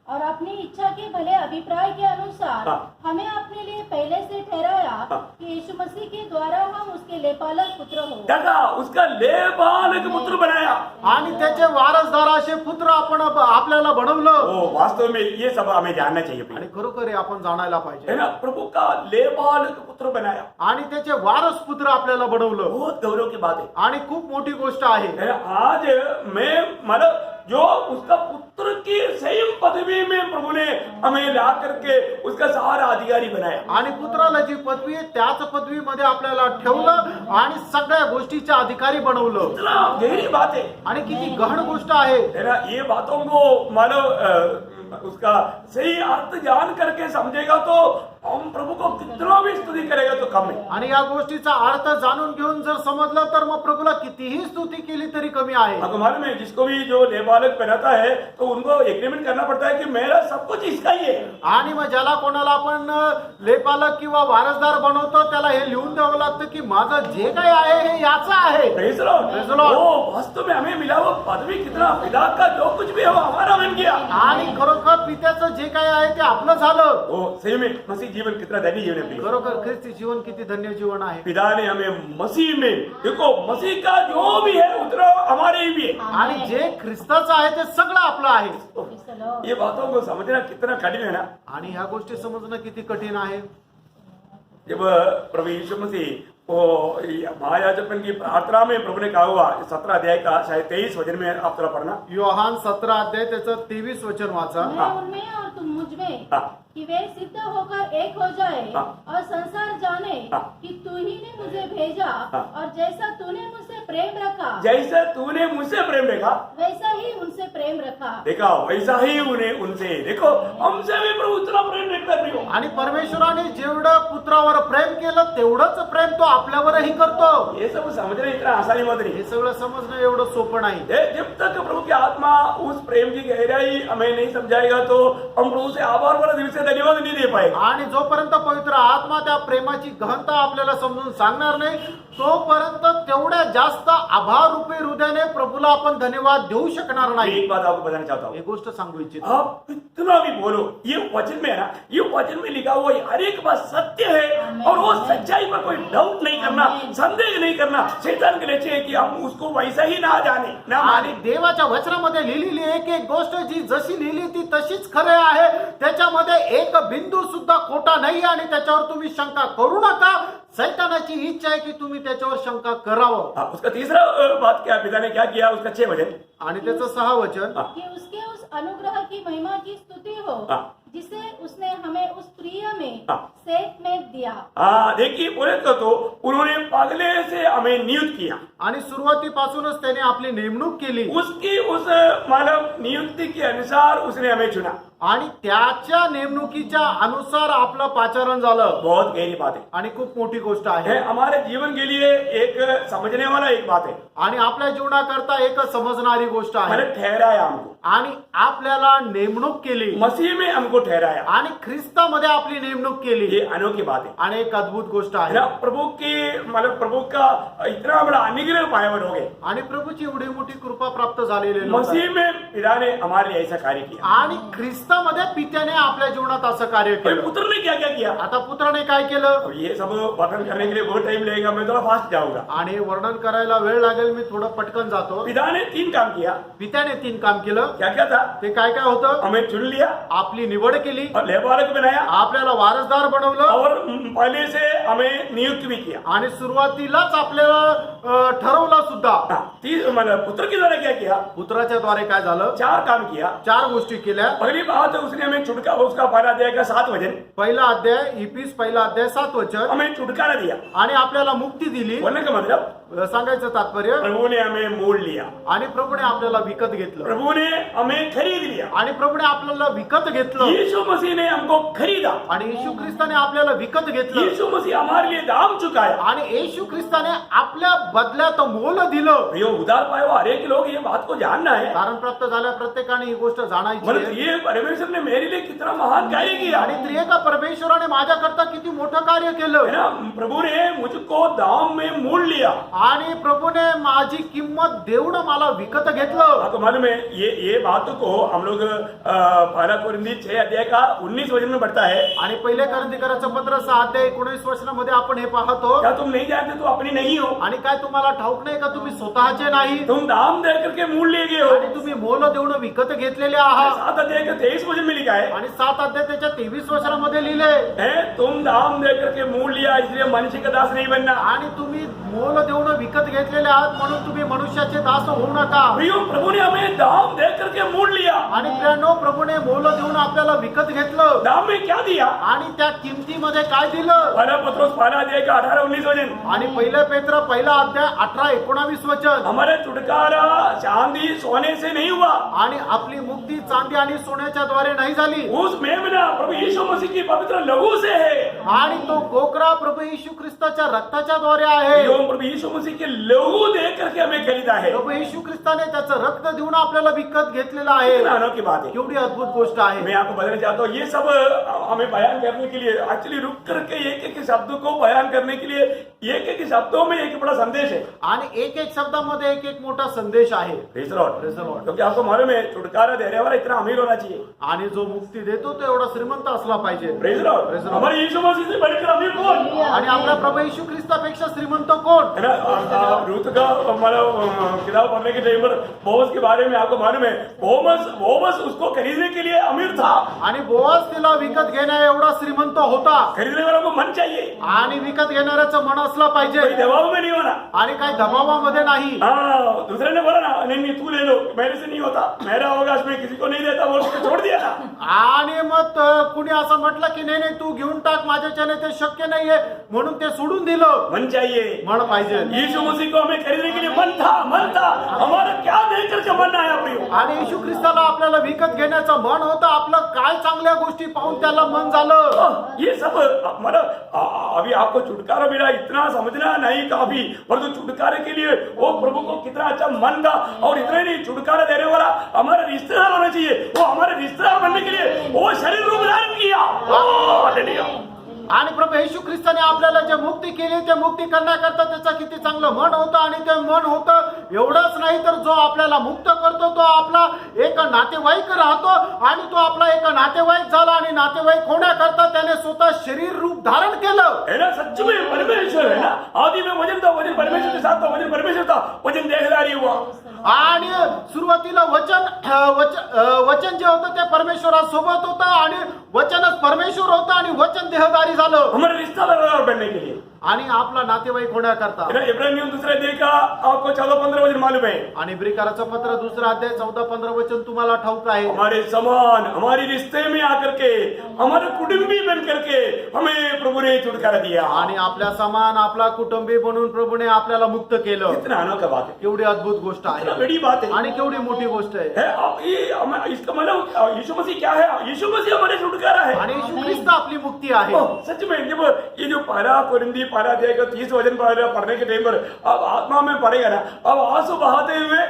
और अपनी इच्छा के भले अभिप्राय के अनुसार हमें अपने लिए पहले से ठहराया कि यीशु मसीह के द्वारा हम उसके लेपालक पुत्र हो। क्या उसका लेबालक पुत्र बनाया। आणि त्याचे वारसदार असे पुत्र आपण आपल्याला बनवलं। ओ वास्तव में ये सब हमें जानना चाहिए प्रिय। आणि खरोखर हे आपण जाणायला है पाहिजे। ना, प्रभु का लेबालक पुत्र बनाया, आणि त्याचे वारस पुत्र आपल्याला बनवलं, बहुत गौरव की बात है। आणि खूप मोठी गोष्ट आहे। है ना, आज मैं मतलब जो उसका पुत्र की सही पदवी में प्रभु ने हमें ला करके उसका सारा अधिकारी बनाया। आणि पुत्राला जी पदवी आहे त्याच पदवीमध्ये आपल्याला ठेवलं आणि सगळ्या गोष्टीचे अधिकारी बनवलं। इतना गहरी बात है। आणि किती गहन गोष्ट आहे। है ना, ये बातों को मानो उसका सही अर्थ जान करके समझेगा तो हम प्रभु को कितना भी स्तुति करेगा तो कम है। आणि या गोष्टीचा अर्थ जाणून घेऊन जर समजलं तर मग प्रभूला कितीही स्तुती केली तरी कमी आहे। आपको मालूम है, जिसको भी जो लेबालक पहनाता है तो उनको एग्रीमेंट करना पड़ता है कि मेरा सब कुछ इसका ही है। आणि मग ज्याला कोणाला आपण लेपालक किंवा वारसदार बनवतो त्याला हे लिहून द्यावं लागतं की माझं जे काही आहे हे याचं आहे। Praise the Lord. Praise the Lord. वो वास्तव में हमें मिला वो पदवी कितना पिता का जो कुछ भी है वो हमारा बन गया। आणि खरोखर पित्याचं जे काही आहे ते आपलं झालं। वो सही में मसीह जीवन कितना धन्य जीवन है प्रिय। खरोखर ख्रिस्ती जीवन किती धन्य जीवन आहे। पिता ने हमें मसीह में, देखो मसीह का जो भी है उतना हमारे ही भी है। आणि जे ख्रिस्ताचं आहे ते सगळं आपलं आहे। Praise the Lord. ये बातों को समझना कितना कठिन है ना। आणि ह्या गोष्टी समजणं किती कठीण आहे। जब प्रभु यीशु मसीह वो महायाजकन की प्रार्थना में प्रभु ने कहा हुआ 17 अध्याय का शायद 23 वचन में आप थोड़ा पढ़ना। योहान 17 अध्याय त्याचं 23 वचन वाचा। मैं उनमें और तुम मुझ में, हाँ। कि वे सिद्ध होकर एक हो जाए हाँ। और संसार जाने हाँ। कि तू ही ने मुझे भेजा, हाँ। और जैसा तूने मुझसे प्रेम रखा जैसे तूने मुझसे प्रेम देखा, वैसा ही उनसे प्रेम रखा। देखा वैसा ही उन्हें उनसे, देखो हमसे भी प्रभु उतना प्रेम रखता है प्रियो। आणि परमेश्वराने जेवढं पुत्रावर प्रेम केलं तेवढंच प्रेम तो आपल्यावरही करतो। ये सब समझना इतना आसानी मत नहीं हे सगळं समजणं एवढं सोपं नाही। जब तक प्रभु की आत्मा उस प्रेम की गहराई हमें नहीं समझाएगा तो हम प्रभु से आभार भरा दिल से धन्यवाद नहीं दे पाएगा। आणि जोपर्यंत पवित्र आत्मा त्या प्रेमाची गहनता आपल्याला समजून सांगणार नाही तोपर्यंत तेवढ्या जास्त आभार रूपी हृदयाने प्रभूला आपण धन्यवाद देऊ शकणार नाही। एक बात आपको बताना चाहता हूँ, एक गोष्ट सांगू इच्छितो, आप इतना भी बोलो, ये वचन में है ना, ये वचन में लिखा हुआ हर एक बात सत्य है और वो सच्चाई पर कोई डाउट नहीं करना, संदेह नहीं करना। शैतान के लक्ष्य है कि हम उसको वैसा ही ना जाने ना आणि माने। देवाच्या वचनामध्ये लिहिलेली एक एक गोष्ट जी जशी लिहिली ती तशीच खरे आहे, त्याच्यामध्ये एक बिंदू सुद्धा खोटा नाही आणि त्याच्यावर तुम्ही शंका करू नका। सैतानाची इच्छा आहे की तुम्ही त्याच्यावर शंका करावं। हाँ, उसका तीसरा बात क्या, पिता ने क्या किया, उसका 6 वचन। आणि त्याचं 6 वचन, कि उसके उस अनुग्रह की महिमा की स्तुति हो हाँ। जिसे उसने हमें उस प्रिय में हाँ। सेत में दिया। हाँ देखिए, बोले तो उन्होंने पगले से हमें नियुक्त किया, आणि सुरुवातीपासूनच त्याने आपली नेमणूक केली उसकी उस मानव नियुक्ति के अनुसार उसने हमें चुना। आणि त्याच्या नेमणुकीच्या अनुसार आपलं पाचारण झालं। बहुत गहरी बात है। आणि खूप मोठी गोष्ट आहे। हमारे जीवन के लिए एक समझने वाला एक बात है। आणि आपल्या जीवनाकरता एक समजणारी गोष्ट मैंने आहे। ठहराया हमको, आणि आपल्याला नेमणूक केली मसीह में हमको ठहराया, आणि ख्रिस्तामध्ये आपली नेमणूक केली। ये अनोखी बात है। आणि एक अद्भुत गोष्ट है ना, आहे। प्रभु की मतलब प्रभु का इतना बड़ा अनुग्रह पायवर हो गए, आणि प्रभूची एवढी मोठी कृपा प्राप्त झालेली लोक आहेत। मसीह में पिता ने हमारे लिए ऐसा कार्य किया। आणि ख्रिस्तामध्ये पित्याने आपल्या जीवनात असं कार्य और केलं। पुत्र ने क्या क्या किया, आता पुत्राने काय केलं? अब ये सब वर्णन करने के लिए बहुत टाइम लगेगा, मैं थोड़ा फास्ट जाऊंगा। आणि वर्णन करायला वेळ लागेल, मी थोडं पटकन जातो। पिता ने 3 काम किया। पित्याने 3 काम केलं। क्या क्या था, ते काय काय होतं? हमें चुन लिया आपली निवड केली, और लेबालक बनाया आपल्याला वारसदार बनवलं और पहले से हमें नियुक्त भी किया। आणि सुरुवातीलाच आपल्याला ठरवलं सुद्धा। मतलब पुत्र के द्वारा क्या किया, पुत्राच्या द्वारे काय झालं? 4 काम किया। 4 गोष्टी केल्या। पहली बात, कहा था उसने हमें छुटकारा, उसका पहला अध्याय का 7 वचन पहिला अध्याय इफिस पहिला अध्याय 7 वचन, हमें छुटकारा दिया। आणि आपल्याला मुक्ती दिली। बोलने का मतलब सांगायचं तात्पर्य, प्रभु ने हमें मोल लिया, आणि प्रभूने आपल्याला विकत घेतलं, प्रभु ने हमें खरीद लिया, आणि प्रभूने आपल्याला विकत घेतलं, यीशु मसीह ने हमको खरीदा, आणि येशू ख्रिस्ताने आपल्याला विकत घेतलं, यीशु मसीह हमारे लिए दाम चुकाया। आणि येशू ख्रिस्ताने आपल्या बदल्यात मोल दिलं। ये उदार पाए हुए हर एक लोग ये बात को जानना है, कारण प्राप्त झाल्या प्रत्येकाने ही गोष्ट जाणायची मतलब आहे। ये परमेश्वर ने मेरे लिए कितना महान कार्य किया आणि त्रिएका परमेश्वराने माझ्याकरता किती मोठं कार्य है केलं, ना। प्रभु ने मुझको दाम में मोल लिया। आणि प्रभूने माझी किंमत देऊन मला विकत घेतलं। आपको मालूम है ये बात को हम लोग पहला कोरिन्थी 6 अध्याय का 19 वचन में पढ़ता है। आणि पहिले करंथीकराचं पत्र 6 अध्याय 19 वचनामध्ये आपण हे पाहतो, क्या तुम नहीं जानते तो अपनी नहीं हो, आणि काय तुम्हाला ठाऊक नाही का तुम्ही स्वतःचे नाही, तुम दाम दे करके मोल लिए गए हो। आणि तुम्ही मोल देऊन विकत घेतलेले आहात। 7 अध्याय का 23 वचन में लिखा है, आणि 7 अध्याय त्याच्या 23 वचनामध्ये लिहिले, है तुम दाम दे करके मोल लिया इसलिए मनुष्य का दास नहीं बनना। आणि तुम्ही मोल देऊन विकत घेतलेले आहात म्हणून तुम्ही मनुष्याचे दास होऊ नका। प्रियो प्रभु ने हमें दाम दे करके मोल लिया। आणि प्रियानो, प्रभूने मोल देऊन आपल्याला विकत घेतलं, दाम में क्या दिया? आणि त्या किमतीमध्ये काय दिलं? पहला पत्रोस पहला अध्याय का 18-19 वचन, आणि पहिला पेत्र पहिला अध्याय 18-19 वचन, हमारे छुटकारा चांदी सोने से नहीं हुआ, आणि आपली मुक्ती चांदी आणि सोन्याच्या द्वारे नाही झाली, उस मेमना प्रभु यीशु मसीह की पवित्र लहू से है। आणि तो कोकरा प्रभु येशू ख्रिस्ताच्या रक्ताच्या द्वारे आहे। प्रियो प्रभु यीशु मसीह के लहू दे करके हमें खरीदा है। प्रभू येशू ख्रिस्ताने त्याचं रक्त देऊन आपल्याला विकत घेतलेलं आहे। कितना अनोखी बात है। केवढी अद्भुत गोष्ट आहे। मैं आपको बताना चाहता हूँ, ये सब हमें बयान करने के लिए एक्चुअली रुक करके एक एक शब्द को बयान करने के लिए एक एक शब्दों में एक बड़ा संदेश है। आणि एक एक शब्दामध्ये एक एक मोठा संदेश आहे। Praise the Lord. Praise the Lord. क्योंकि आपको मालूम है छुटकारा देने वाला इतना अमीर होना चाहिए। आणि जो मुक्ती देतो तो एवढा श्रीमंत असला पाहिजे। Praise the Lord. Praise the Lord. हमारे यीशु मसीह से बढ़कर अमीर कौन आणि आपला प्रभू येशू ख्रिस्तापेक्षा श्रीमंत कोण? है ना। रूत का मतलब किताब पढ़ने के टाइम पर बोअज के बारे में आपको मालूम है, बोअज उसको खरीदने के लिए अमीर था। आणि बोअज तिला विकत घेण्या एवढा श्रीमंत होता। खरीदने वालों को मन चाहिए, आणि विकत घेणाऱ्याचं मन असलं कोई पाहिजे, दबाव में नहीं होना। आणि काही दबावामध्ये नाही। हाँ, दूसरे ने बोला ना, नहीं तू ले लो, मेरे से नहीं होता, मेरा होगा इसमें किसी को नहीं देता, बोल के छोड़ दिया ना। आणि मग कुणी असं म्हटलं की नाही नाही तू घेऊन टाक, माझ्याच्याने ते शक्य नाहीये म्हणून ते सोडून दिलं। मन चाहिए। मन पाहिजे। यीशु मसीह को हमें खरीदने के लिए मन था। हमारा क्या देकर के मन आया प्रियो। आणि येशू ख्रिस्ताला आपल्याला विकत घेण्याचं मन होतं। आपलं काय चांगल्या गोष्टी पाहून त्याला मन झालं। ये सब मतलब अभी आपको छुटकारा मिला इतना समझना नहीं काफी, परंतु छुटकारे के लिए वो प्रभु को कितना अच्छा मन था। और इतना नहीं, छुटकारा देने वाला हमारा रिश्तेदार होना चाहिए। वो हमारे रिश्तेदार बनने के लिए वो शरीर रूप धारण किया। हालेलुया। आणि प्रभू येशू ख्रिस्ताने आपल्याला जे मुक्ती केली ते मुक्ती करण्याकरता त्याचं किती चांगलं मन होतं। आणि ते मन होतं एवढंच नाही तर जो आपल्याला मुक्त करतो तो आपला एक नातेवाईक राहतो। आणि तो आपला एक नातेवाईक झाला आणि नातेवाईक होण्याकरता त्याने स्वतः शरीर रूप धारण केलं। है ना, सच में परमेश्वर है ना। आदि में वचन था, वचन परमेश्वर के साथ था, वचन परमेश्वर था, वचन देहधारी हुआ। आणि सुरुवातीला वचन जे होतं ते परमेश्वरासोबत होतं आणि वचनच परमेश्वर होतं आणि वचन देहधारी झालं। हमारे रिश्तेदार बनने के लिए, आणि आपला नातेवाईक होण्याकरता। है ना। इब्रानियों दूसरे अध्याय का आपको 14-15 वचन मालूम है। आणि इब्रिकाराचं पत्र दुसरा अध्याय 14-15 वचन तुम्हाला ठाऊक आहे। हमारे समान हमारी रिश्ते में आकर के हमारे कुटुंबी बन करके हमें प्रभु ने छुटकारा दिया। आणि आपल्या समान आपला कुटुंबी बनून प्रभूने आपल्याला मुक्त केलं। कितना अनोखा बात है, केवढी अद्भुत गोष्ट कितना आहे बड़ी बात है। आणि केवढी मोठी गोष्ट आहे। इसका मतलब यीशु मसीह क्या है? यीशु मसीह हमारे छुटकारा है। आणि येशू ख्रिस्त आपली मुक्ती आहे। सच में जब ये जो पहला कोरिन्थी पहला अध्याय का 30 वचन पढ़ने के टाइम पर अब आत्मा में पढ़ेगा ना, अब आंसू बहाते हुए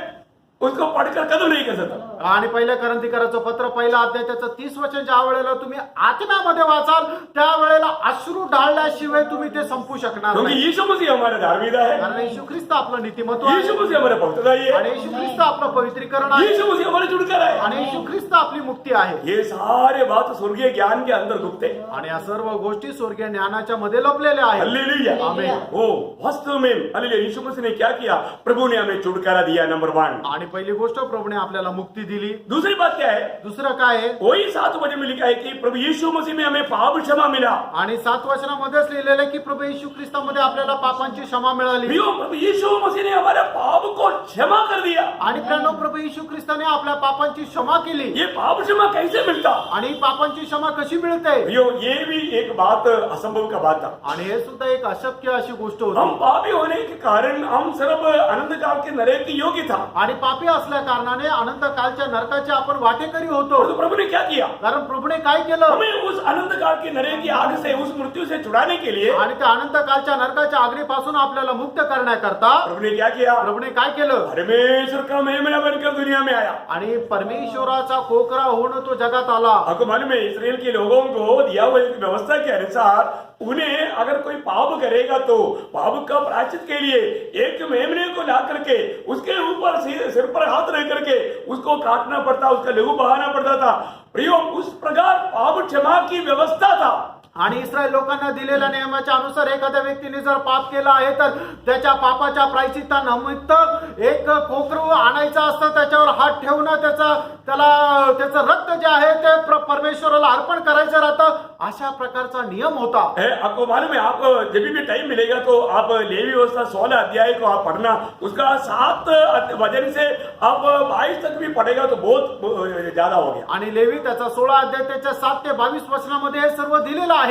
उसको पढ़कर कदम नहीं कर सकता। आणि पहिल्या करंथीकराचं पत्र पहिला अध्याय त्याचं 30 वचन ज्या वेळेला तुम्ही आत्म्यामध्ये वाचाल त्या वेळेला अश्रू ढाळल्याशिवाय तुम्ही ते संपू शकणार क्योंकि नाही। यीशु मसीह हमारा धार्मिकता है, कारण येशू ख्रिस्त आपलं नीतिमत्व आहे। यीशु मसीह हमारे पवित्रताई है, आणि येशू ख्रिस्त आपलं पवित्रीकरण आहे। यीशु मसीह हमारे छुटकारा है। आणि येशू ख्रिस्त आपली मुक्ती आहे। ये सारे बात स्वर्गीय ज्ञान के अंदर गुप्त है। आणि या सर्व गोष्टी स्वर्गीय ज्ञानाच्या मध्ये लपलेल्या आहेत। हालेलुया। आमेन। वो वास्तव में हालेलुया, यीशु मसीह ने क्या किया? प्रभु ने हमें छुटकारा दिया। नंबर 1। आणि पहिली गोष्ट प्रभूने आपल्याला मुक्ती दिली. दूसरी बात क्या है? दुसरं काय आहे? वही 7 वचन में लिखा है कि प्रभु यीशु मसीह में हमें पाप क्षमा मिला. आणि 7 वचनामध्येच लिहिलेलं आहे की प्रभू येशू ख्रिस्तामध्ये आपल्याला पापांची क्षमा मिळाली. प्रियो, प्रभु यीशु मसीह ने हमारे पाप को क्षमा कर दिया. आणि प्रियानो, प्रभू येशू ख्रिस्ताने आपल्या पापांची क्षमा केली. ये पाप क्षमा कैसे मिलता? आणि पापांची क्षमा कशी मिळते? प्रियो, ये भी एक बात असंभव का बात था. आणि हे सुद्धा एक अशक्य अशी गोष्ट हम होती. पापी होने के कारण हम सर्व अनंत काल के नरक के योग्य था. आणि पापी असल्या कारणाने अनंत कालच्या नरकाचे आपण वाटेकरी होतो. तो प्रभु ने क्या किया? कारण प्रभूने काय केलं? हमें उस अनंत काल के नरक की आग से, उस मृत्यु से छुड़ाने के लिए आणि त्या अनंत कालच्या नरकाच्या आगीपासून आपल्याला मुक्त करण्याकरता प्रभु ने क्या किया? प्रभूने काय केलं? परमेश्वर का मेमना बनकर दुनिया में आया. आणि परमेश्वराचा कोकरा होऊन तो जगात आला. आपको मालूम है, इसराइल के लोगों को दिया हुआ एक व्यवस्था के अनुसार उन्हें अगर कोई पाप करेगा तो पाप का प्रायश्चित के लिए एक मेमने को ला करके उसके ऊपर सिर पर हाथ रख करके उसको काटना पड़ता, उसका लहू बहाना पड़ता था. प्रियो, उस प्रकार पाप क्षमा की व्यवस्था था. आणि इस्रायल लोकांना दिलेल्या नियमाच्या अनुसार एखाद्या व्यक्तीने जर पाप केला आहे तर त्याच्या पापाच्या प्रायश्चित्तानिमित्त एक कोकरू आणायचं असतं, त्याच्यावर हात ठेवून त्याचं रक्त जे आहे ते परमेश्वराला अर्पण करायचं राहतं. अशा प्रकारचा नियम होता. आपको मालूम है, आप जब भी टाइम मिलेगा तो आप लेवी व्यवस्था 16 अध्याय को आप पढ़ना. उसका 7 वचन से आप 22 तक भी पढ़ेगा तो बहुत ज्यादा हो गया. आणि लेवी त्याचा 16 अध्याय त्याच्या 7 ते 22 वचनामध्ये हे सर्व दिलेलं आहे.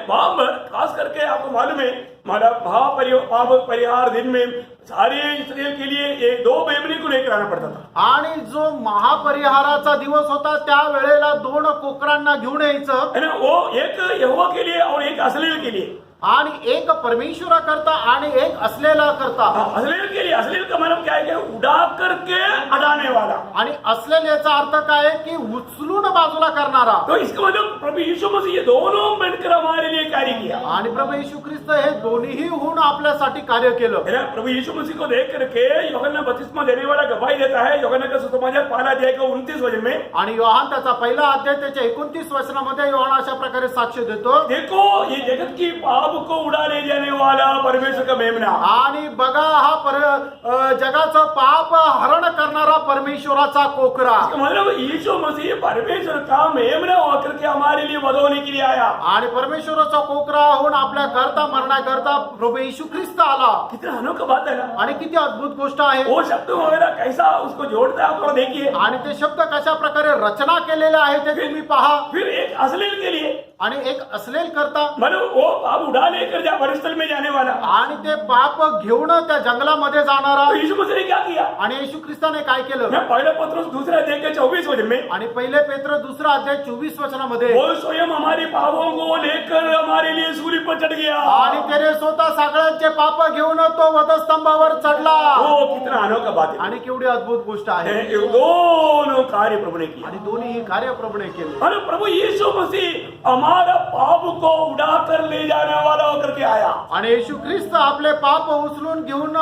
वहां पर खास करके आपको मालूम है, हमारा पाप परिहार दिन में सारे इस्राएल के लिए एक 2 मेमने को लेकर आना पड़ता था. आणि जो महापरिहाराचा दिवस होता त्या वेळेला 2 कोकरांना घेऊन यायचं. है ना, वो एक यहोवा के लिए और एक असलील के लिए. आणि एक परमेश्वरा करता आणि एक असलेला करता. असलील के लिए, असलील का मतलब क्या है कि उड़ा करके अड़ाने वाला. आणि असलेल याचा अर्थ काय आहे की उचलून बाजूला करणारा. तो इसका मतलब प्रभु यीशु मसीह ये दोनों बनकर हमारे लिए कार्य किया. आणि प्रभू येशू ख्रिस्त हे दोन्हीही होऊन आपल्यासाठी कार्य केलं. है ना, प्रभु यीशु मसीह को देख करके यूहन्ना बपतिस्मा देने वाला गवाही देता है. यूहन्ना का सुसमाचार 1 अध्याय का 29 वचन में. आणि योहान त्याचा पहिला अध्याय त्याच्या 29 वचनामध्ये योहान अशा प्रकारे साक्ष देतो. देखो, ये जगत की पाप को उड़ा ले जाने वाला परमेश्वर का मेमना. आणि बघा, हा जगाचं पाप हरण करणारा परमेश्वराचा कोकरा. मतलब यीशु मसीह परमेश्वर का मेमना होकर के हमारे लिए वध होने के लिए आया. आणि परमेश्वराचा कोकरा होऊन आपल्या करता मरण्याकरता प्रभू येशू ख्रिस्त आला. कितना अनोखा बात है ना. आणि किती अद्भुत गोष्ट आहे. वो शब्द वगैरह कैसा उसको जोड़ता है आप थोड़ा देखिए. आणि ते शब्द कशा प्रकारे रचना केलेले आहे ते तुम्ही पहा. फिर एक असलील के लिए, आणि एक असलेल करता. मतलब वो पाप उड़ा लेकर जा परिस्थल में जाने वाला. आणि ते पाप घेऊन त्या जंगलामध्ये जाणारा. तो यीशु मसीह ने क्या किया? आणि येशू ख्रिस्ताने काय केलं? मैं पहले पत्रुस 2 अध्याय के 24 वचन में, आणि पहिले पेत्र 2 अध्याय 24 वचनामध्ये, वो स्वयं हमारे पापों को लेकर हमारे लिए सूली पर चढ़ गया. आणि त्याने स्वतः सगळ्यांचे पाप घेऊन तो वधस्तंभावर चढला. वो कितना अनोखा बात है. आणि केवढी अद्भुत गोष्ट आहे. ये दोनों कार्य प्रभु ने किया. आणि दोन्ही कार्य प्रभूने केले. और प्रभु यीशु मसीह हमारा पाप को उड़ा कर ले जाने वाला होकर के आया. आणि येशू ख्रिस्त आपले पाप उचलून घेऊन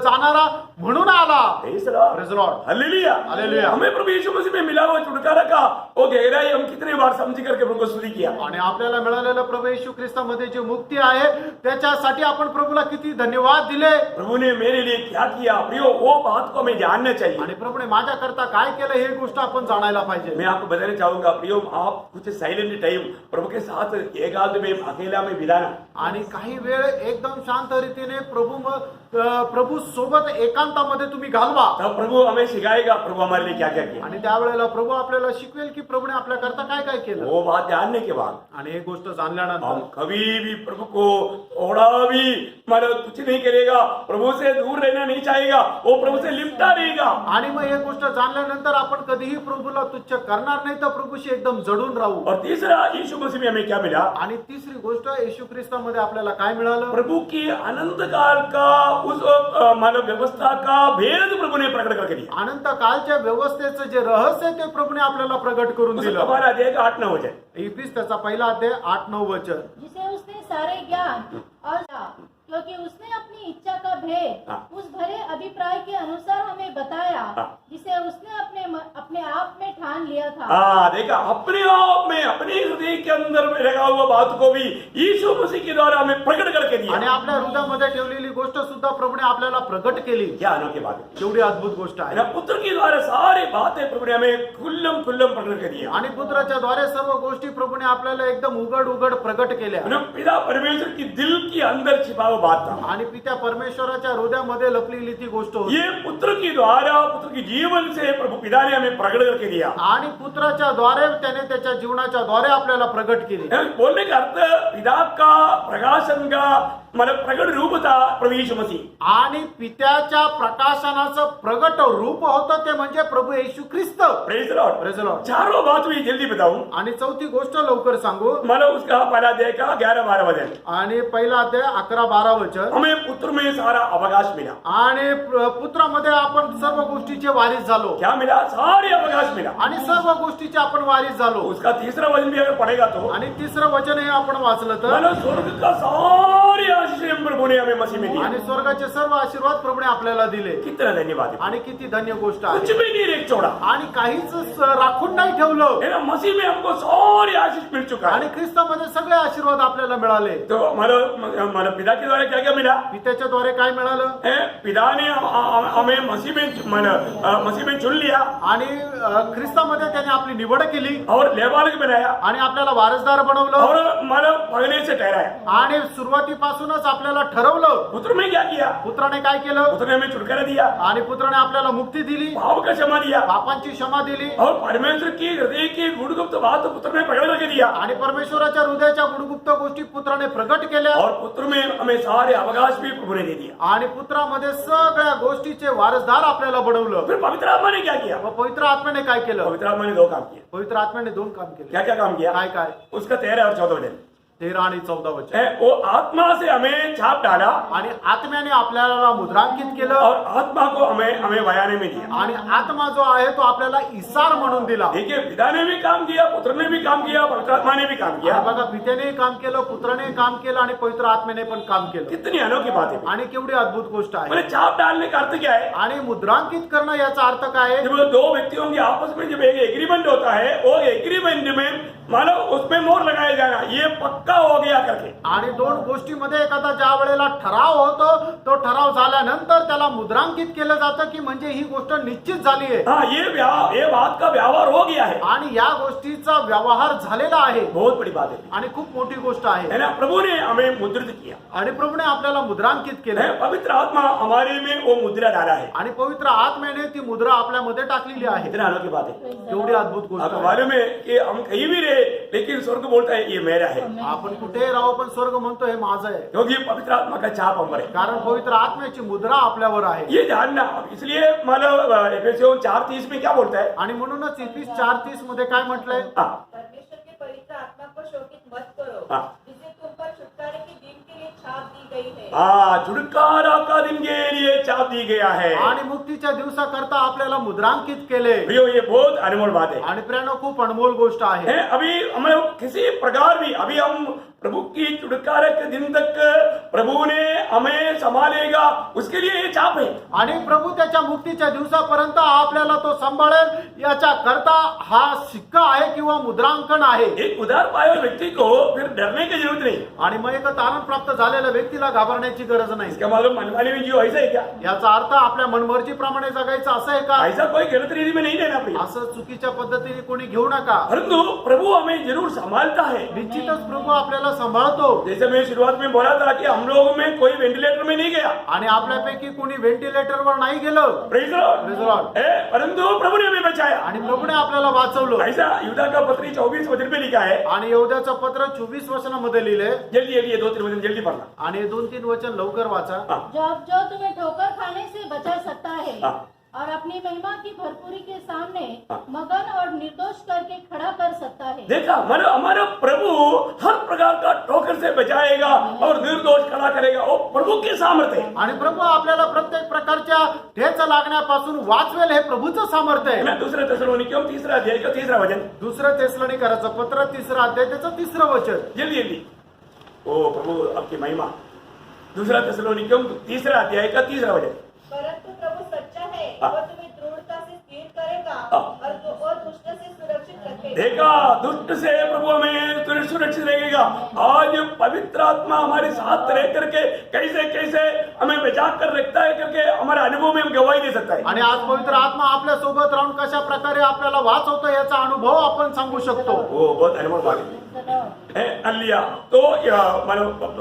जाणारा म्हणून आला. Praise the Lord. Praise the Lord. Hallelujah. Hallelujah. हमें प्रभु यीशु मसीह में मिला हुआ छुटकारा का वो गहराई हम कितने बार समझ करके प्रभु को स्तुति किया. आणि आपल्याला मिळालेलं प्रभू येशू ख्रिस्तामध्ये जी मुक्ती आहे त्याच्यासाठी आपण प्रभूला किती धन्यवाद दिले. प्रभु ने मेरे लिए क्या किया, प्रियो, वो बात को हमें जानना चाहिए. आणि प्रभूने माझ्या करता काय केलं हे गोष्ट आपण जाणायला पाहिजे. मैं आपको बताना चाहूंगा, प्रियो, आप कुछ साइलेंट टाइम प्रभु के साथ एकांत में अकेला में बिताना. आणि काही वेळ एकदम शांत रीतीने प्रभू सोबत एकांतामध्ये तुम्ही घालवा. तब प्रभु हमें सिखाएगा प्रभु हमारे लिए क्या क्या किया. आणि त्यावेळेला प्रभू आपल्याला शिकवेल की प्रभूने आपल्या करता काय काय केलं. वो बात जानने के बाद आणि हे गोष्ट जाणल्यानंतर हम कभी भी प्रभु को थोड़ा भी मतलब कुछ नहीं करेगा. प्रभु से दूर रहना नहीं चाहेगा, वो प्रभु से लिपटा रहेगा. आणि मग हे गोष्ट जाणल्यानंतर आपण कधीही प्रभूला तुच्छ करणार नाही, तर प्रभूशी एकदम जडून राहू. और तीसरा, यीशु मसीह में हमें क्या मिला? आणि तिसरी गोष्ट, येशू ख्रिस्तामध्ये आपल्याला काय मिळालं? प्रभु की अनंत काल का उस मानव व्यवस्था का भेद प्रभु ने प्रकट करके दिया. अनंत कालच्या व्यवस्थेचं जे रहस्य आहे ते प्रभूने आपल्याला प्रगट करून दिलं. हमारा अध्याय का 8-9 वचन. इफिस त्याचा पहिला अध्याय 8-9 वचन. जिसे उसने सारे ज्ञान और क्योंकि उसने अपनी इच्छा का भेद हाँ। उस भले अभिप्राय के अनुसार हमें बताया, हाँ। जिसे उसने अपने आप में ठान लिया था। हाँ, देखा, अपने आप में अपने हृदय के अंदर में लगा हुआ बात को भी यीशु मसीह के द्वारा हमें प्रकट करके आणि दिया। आपल्या हृदयामध्ये ठेवलेली गोष्ट सुद्धा प्रभूने आपल्याला प्रगट केली. क्या अनोखी बात है। केवढी अद्भुत गोष्ट आहे. ना पुत्र के द्वारा सारी बातें प्रभु ने हमें खुल्लम खुल्लम प्रकट कर दिया। आणि पुत्राच्या द्वारे सर्व गोष्टी प्रभूने आपल्याला एकदम उघड उघड प्रगट केल्या. ना पिता परमेश्वर की दिल के अंदर छिपा हुआ बात था। आणि पित्या परमेश्वराच्या हृदयामध्ये लपलेली ती गोष्ट होती. ये पुत्र के द्वारा पुत्र के जीवन से प्रभु पिता ने हमें प्रकट करके दिया। आणि पुत्राच्या द्वारे त्याने त्याच्या जीवनाच्या द्वारे आपल्याला प्रगट केली. बोलने का अर्थ पिता का प्रकाशन का मतलब प्रकट रूप था प्रभु यीशु मसीह। आणि पित्याच्या प्रकाशनाचं प्रगट रूप होतं ते म्हणजे प्रभु येशू ख्रिस्त. Praise the Lord. Praise the Lord. चारों बात भी जल्दी बताऊं। आणि चौथी गोष्ट लवकर सांगू. मतलब उसका पहला अध्याय का 11-12 वचन। आणि पहिला अध्याय 11-12 वचन. हमें पुत्र में सारा अवकाश मिला। आणि पुत्रामध्ये आपण सर्व गोष्टीचे वारीस झालो. क्या मिला? सारे अवकाश मिला। आणि सर्व गोष्टीचे आपण वारीस झालो. उसका तीसरा वचन भी अगर पढ़ेगा तो आणि तिसरं वचन हे आपण वाचलं तर मतलब स्वर्ग का सारे आशीष प्रभु ने हमें मसीह में दिया। आणि स्वर्गाचे सर्व आशीर्वाद प्रभूने आपल्याला दिले. कितना धन्यवाद है। आणि किती धन्य गोष्ट कुछ आहे. भी नहीं रेख छोड़ा आणि काहीच राखून नाही ठेवलं. है ना। मसीह में हमको सारे आशीष मिल चुका आणि है। ख्रिस्तामध्ये सगळे आशीर्वाद आपल्याला मिळाले. तो मतलब पिता के द्वारा क्या क्या मिला पित्याच्या द्वारे काय मिळालं. है? पिता ने हमें मसीह में चुन लिया आणि ख्रिस्तामध्ये त्याने आपली निवड केली और लेबालक बनाया आणि आपल्याला वारसदार बनवलं और मतलब पहले से ठहराया। आणि सुरुवातीपासूनच आपल्याला ठरवलं. पुत्र में क्या किया? पुत्राने काय केलं. पुत्र ने हमें छुटकारा दिया, आणि पुत्राने आपल्याला मुक्ती दिली, पाप का क्षमा दिया पापांची क्षमा दिली और परमेश्वर की हृदय की गुणगुप्त बात पुत्र ने प्रकट करके दिया आणि परमेश्वराच्या हृदयाच्या गुणगुप्त गोष्टी पुत्राने प्रगट केल्या. और पुत्र में हमें सारे अवकाश भी प्रभु ने दे दिया। आणि पुत्रामध्ये सगळ्या गोष्टीचे वारसदार आपल्याला बनवलं. फिर पवित्र आत्मा ने क्या किया? व पवित्र आत्म्याने काय केलं. पवित्र आत्मा ने दो काम किए। पवित्र आत्म्याने दोन काम केले. क्या क्या काम किया? काय काय. उसका 13 और 14 वचन 13 आणि 14 वचन. है। वो आत्मा से हमें छाप डाला आणि आत्म्याने आपल्याला मुद्रांकित केलं और आत्मा को हमें बयाने में दिया। आणि आत्मा जो आहे तो आपल्याला इसार म्हणून दिला. देखिए, पिता ने भी काम किया, पुत्र ने भी काम किया, पवित्र आत्मा ने भी काम किया। आणि बघा, पित्याने काम केलं, पुत्राने काम केलं आणि पवित्र आत्म्याने पण काम केलं. कितनी अनोखी बात है। आणि केवढी अद्भुत गोष्ट आहे. मैंने छाप डालने का अर्थ क्या है? आणि मुद्रांकित करणं याचा अर्थ काय आहे. जब दो व्यक्तियों के आपस में जब एक एग्रीमेंट होता है, वो एग्रीमेंट में मानो उसमें मोहर लगाया जाना, ये पक्का हो गया करके। आणि दोन गोष्टीमध्ये एखादा ज्या वेळेला ठराव होतो तो ठराव झाल्यानंतर त्याला मुद्रांकित केलं जातं की म्हणजे ही गोष्ट निश्चित झाली आहे. हाँ, ये बात का व्यवहार हो गया है। आणि या गोष्टीचा व्यवहार झालेला आहे. बहुत बड़ी बात है, आणि खूप मोठी गोष्ट आहे. है ना। प्रभु ने हमें मुद्रित किया आणि प्रभूने आपल्याला मुद्रांकित केलं. है। पवित्र आत्मा हमारे में वो मुद्रा डाला है। आणि पवित्र आत्म्याने ती मुद्रा आपल्यामध्ये टाकलेली आहे. कितना अनोखी बात है। केवढी अद्भुत गोष्ट आपको आहे. मालूम है कि हम कहीं भी रहे, लेकिन स्वर्ग बोलता है ये मेरा है, आपण कुठेही राहू पण स्वर्ग म्हणतो हे माझं आहे. क्योंकि पवित्र आत्मा का छाप हम पर है। कारण पवित्र आत्म्याची मुद्रा आपल्यावर आहे. ये जानना, इसलिए मतलब एफेसियों 4:30 में क्या बोलता है? आणि म्हणूनच इफिस 4:30 मध्ये काय म्हटलंय. हाँ, परमेश्वर के पवित्र आत्मा को शोकित मत करो, हाँ। जिसे तुम पर छुटकारे के दिन के लिए छाप दी गई है। हाँ, छुटकारा का दिन के लिए छाप दी गया है। आणि मुक्तीच्या दिवसाकरता आपल्याला मुद्रांकित केले. प्रियो, ये बहुत अनमोल बात है। आणि प्रियानो, खूप अनमोल गोष्ट आहे. है, अभी हमें किसी प्रकार भी अभी हम प्रभु की छुटकारे के दिन तक प्रभु ने हमें संभालेगा, उसके लिए ये छाप है। आणि प्रभू त्याच्या मुक्तीच्या दिवसापर्यंत आपल्याला तो सांभाळेल याच्या करता हा शिक्का आहे किंवा मुद्रांकन आहे. एक उधार पाए हुए व्यक्ति को फिर डरने की जरूरत नहीं। आणि मग एक तारण प्राप्त झालेल्या व्यक्तीला घाबरण्याची गरज नाही. इसका मतलब मनमानी में जीव ऐसा है क्या? याचा अर्थ आपल्या मनमर्जीप्रमाणे जगायचं असं आहे का. ऐसा कोई गलत रीति में नहीं लेना प्रिय। असं चुकीच्या पद्धतीने कोणी घेऊ नका. परंतु प्रभु हमें जरूर संभालता है। निश्चितच प्रभू आपल्याला सांभाळतो. जैसे मैं शुरुआत में बोला था कि हम लोग में कोई वेंटिलेटर में नहीं गया, आणि आपल्यापैकी कोणी व्हेंटिलेटरवर नाही गेलं. Praise the Lord. Praise the Lord. परंतु प्रभु ने हमें बचाया। आणि प्रभूने आपल्याला वाचवलं. ऐसा युदा का पत्री 24 वचन पे लिखा है। आणि यहूद्याचं पत्र 24 वचनामध्ये लिहिले. जल्दी जल्दी ये 2-3 वचन जल्दी पढ़ना। आणि 2-3 वचन लवकर वाचा. हाँ, जो तुम्हें ठोकर खाने से बचा सकता है हाँ। और अपनी महिमा की भरपूरी के सामने हाँ। मगन और निर्दोष करके खड़ा कर सकता है। देखा, मतलब हमारा प्रभु हर प्रकार का ठोकर से बचाएगा और निर्दोष खड़ा करेगा। वो प्रभु की सामर्थ्य है। आणि प्रभू आपल्याला प्रत्येक प्रकारच्या ठेच लागण्यापासून वाचवेल हे प्रभूचं सामर्थ्य आहे. मैं दूसरे थिस्सलुनीकियों 3 अध्याय का 3 वचन दुसरं तेसलोनिकराचं पत्र 3 अध्याय त्याचं 3 वचन. जल्दी जल्दी। ओ प्रभु, आपकी महिमा दूसरा थिस्सलुनीकियों 3 अध्याय का 3 वचन। परंतु प्रभु सच्चा है, हाँ। वो तुम्हें दृढ़ता से स्थिर करेगा हाँ। और दुष्ट से सुरक्षित रखेगा। देखा, दुष्ट से प्रभु हमें सुरक्षित रहेगा। आज पवित्र आत्मा हमारे साथ रह करके कैसे कैसे हमें बचा कर रखता है करके हमारे अनुभव में हम गवाही दे सकता है। आणि आज पवित्र आत्मा आपल्या सोबत राहून कशा प्रकारे आपल्याला वाचवतो याचा अनुभव आपण सांगू शकतो. वो बहुत अनुभव बात है अलिया। तो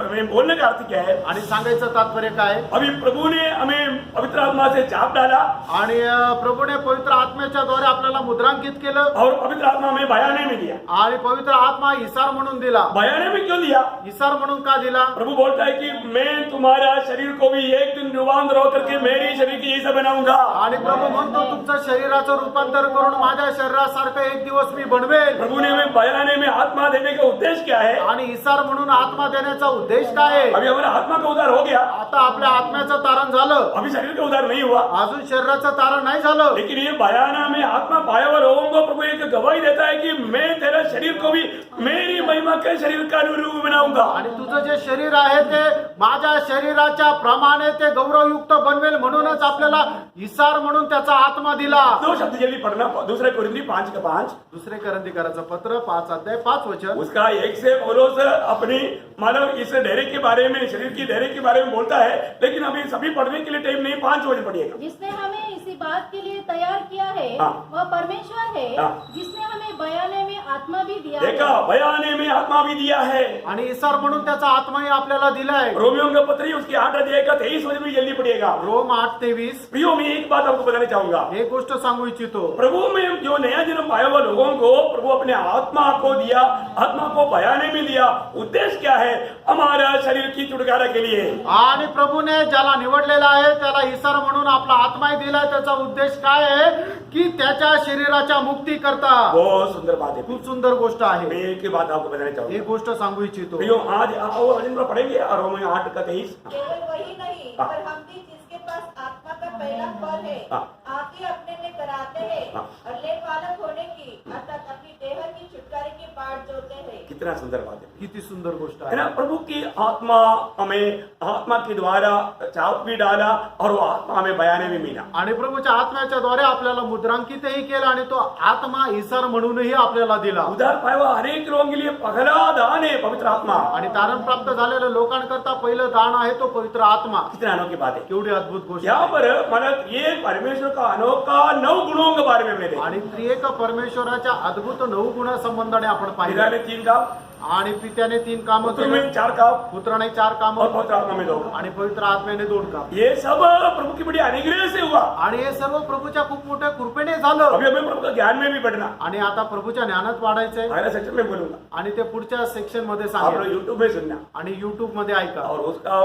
मैं बोलने का अर्थ क्या है, आणि सांगायचं तात्पर्य काय, अभी प्रभु ने हमें पवित्र आत्मा से छाप डाला आणि प्रभूने पवित्र आत्म्याच्या द्वारे आपल्याला मुद्रांकित केलं और पवित्र आत्मा हमें बयाने में दिया। आणि पवित्र आत्मा इसार म्हणून दिला. बयाने में क्यों दिया? इसार म्हणून का दिला? प्रभु बोलता है कि मैं तुम्हारा शरीर को भी एक दिन रूपांतर होकर के मेरे शरीर की जैसा बनाऊंगा। आणि प्रभू म्हणतो तुमचं शरीराचं रूपांतर करून माझ्या शरीरासारखं एक दिवस मी बनवेल. प्रभु ने हमें बयाने में आत्मा देने का उद्देश्य क्या है? आणि इसार म्हणून आत्मा देण्याचा उद्देश काय आहे? अभी हमारा आत्मा का उद्धार हो गया, आता आपल्या आत्म्याचं तारण झालं, अभी शरीर का उद्धार नहीं हुआ, अजून शरीराचं तारण नाही झालं. लेकिन ये बयाना में आत्मा पाया हुआ लोगों को प्रभु एक गवाही देता है कि मैं तेरा शरीर को भी मेरी महिमा के शरीर का अनुरूप बनाऊंगा। आणि तुझं जे शरीर आहे ते माझ्या शरीराच्या प्रमाणे ते गौरवयुक्त बनवेल, म्हणूनच आपल्याला इसार म्हणून त्याचा आत्मा दिला. 2 शब्द जल्दी पढ़ना, दूसरे कोरिन्थी 5:5। दुसरे करंथीकराचं पत्र 5 अध्याय 5 वचन. उसका 1 से पौलुस अपनी मानव इस डेरे के बारे में, शरीर की डेरे के बारे में बोलता है, लेकिन अभी सभी पढ़ने के लिए टाइम नहीं, 5 वचन पढ़िएगा। जिसने हमें इसी बात के लिए तैयार किया है हाँ। वह परमेश्वर है, हाँ। जिसने हमें बयाने में आत्मा भी दिया है। देखा, बयाने में आत्मा भी दिया है। आणि इसार म्हणून त्याचा आत्माही आपल्याला दिलाय. रोमियों का पत्री उसकी 8 अध्याय का 23 वचन भी जल्दी पढ़िएगा। रोम 8:23. प्रियो, मैं एक बात आपको बताना चाहूंगा, एक गोष्ट सांगू इच्छितो. प्रभु में जो नया जन्म पाया हुआ लोगों को प्रभु अपने आत्मा को दिया, आत्मा को बयाने में दिया। उद्देश्य क्या है? हमारा शरीर की छुटकारा के लिए। आणि प्रभूने ज्याला निवडलेला आहे त्याला इसार म्हणून आपला आत्माही दिलाय. त्याचा उद्देश काय आहे की त्याच्या शरीराच्या मुक्ती करता. बहुत सुंदर बात है। खूप सुंदर गोष्ट आहे. मैं एक ही बात आपको बताना चाहूंगा, एक गोष्ट सांगू इच्छितो. प्रियो, आज वो वचन पर पढ़ेंगे और रोमियो 8 का 23। केवल वही नहीं, हाँ। पर हम भी जिसके पास आत्मा का पहला फल है, हाँ। आके अपने में कराते हैं हाँ। और ले पालक होने की अर्थात अपनी देह की छुटकारे की बाट जोते हैं। कितना सुंदर बात है, किती सुंदर गोष्ट है आहे. ना? प्रभु की आत्मा हमें आत्मा के द्वारा छाप भी डाला और वो आत्मा हमें बयाने में मिला। आणि प्रभूच्या आत्म्याच्या द्वारे आपल्याला मुद्रांकितही केलं आणि तो आत्मा इसार म्हणूनही आपल्याला दिला. उद्धार पाया हुआ अनेक लोगों के लिए पहला दान है पवित्र आत्मा। आणि तारण प्राप्त झालेल्या लोकांकरता पहिलं दान आहे तो पवित्र आत्मा. कितना अनोखी बात है। केवढी अद्भुत गोष्ट यहाँ आहे. पर मतलब ये परमेश्वर का अनोखा 9 गुणों के बारे में हमने देखा। आणि त्रिएक परमेश्वराच्या अद्भुत 9 गुण संबंधाने आपण पिता पाहिलं. ने 3 काम, आणि पित्याने 3 कामं पुत्र केली, में 4 काम पुत्राने 4 और कामं पवित्र आत्मा में 2 काम। आणि पवित्र आत्म्याने 2 काम. ये सब प्रभु की बड़ी अनुग्रह से हुआ। आणि हे सर्व प्रभूच्या खूप मोठ्या कृपेने झालं. अभी हमें प्रभु का ज्ञान में भी बढ़ना। आणि आता प्रभूच्या ज्ञानात वाढायचंय. अगला सेक्शन में बोलूंगा, आणि ते पुढच्या सेक्शन मध्ये आप लोग सांगेल यूट्यूब में सुनना। आणि युट्यूब मध्ये ऐका. और उसका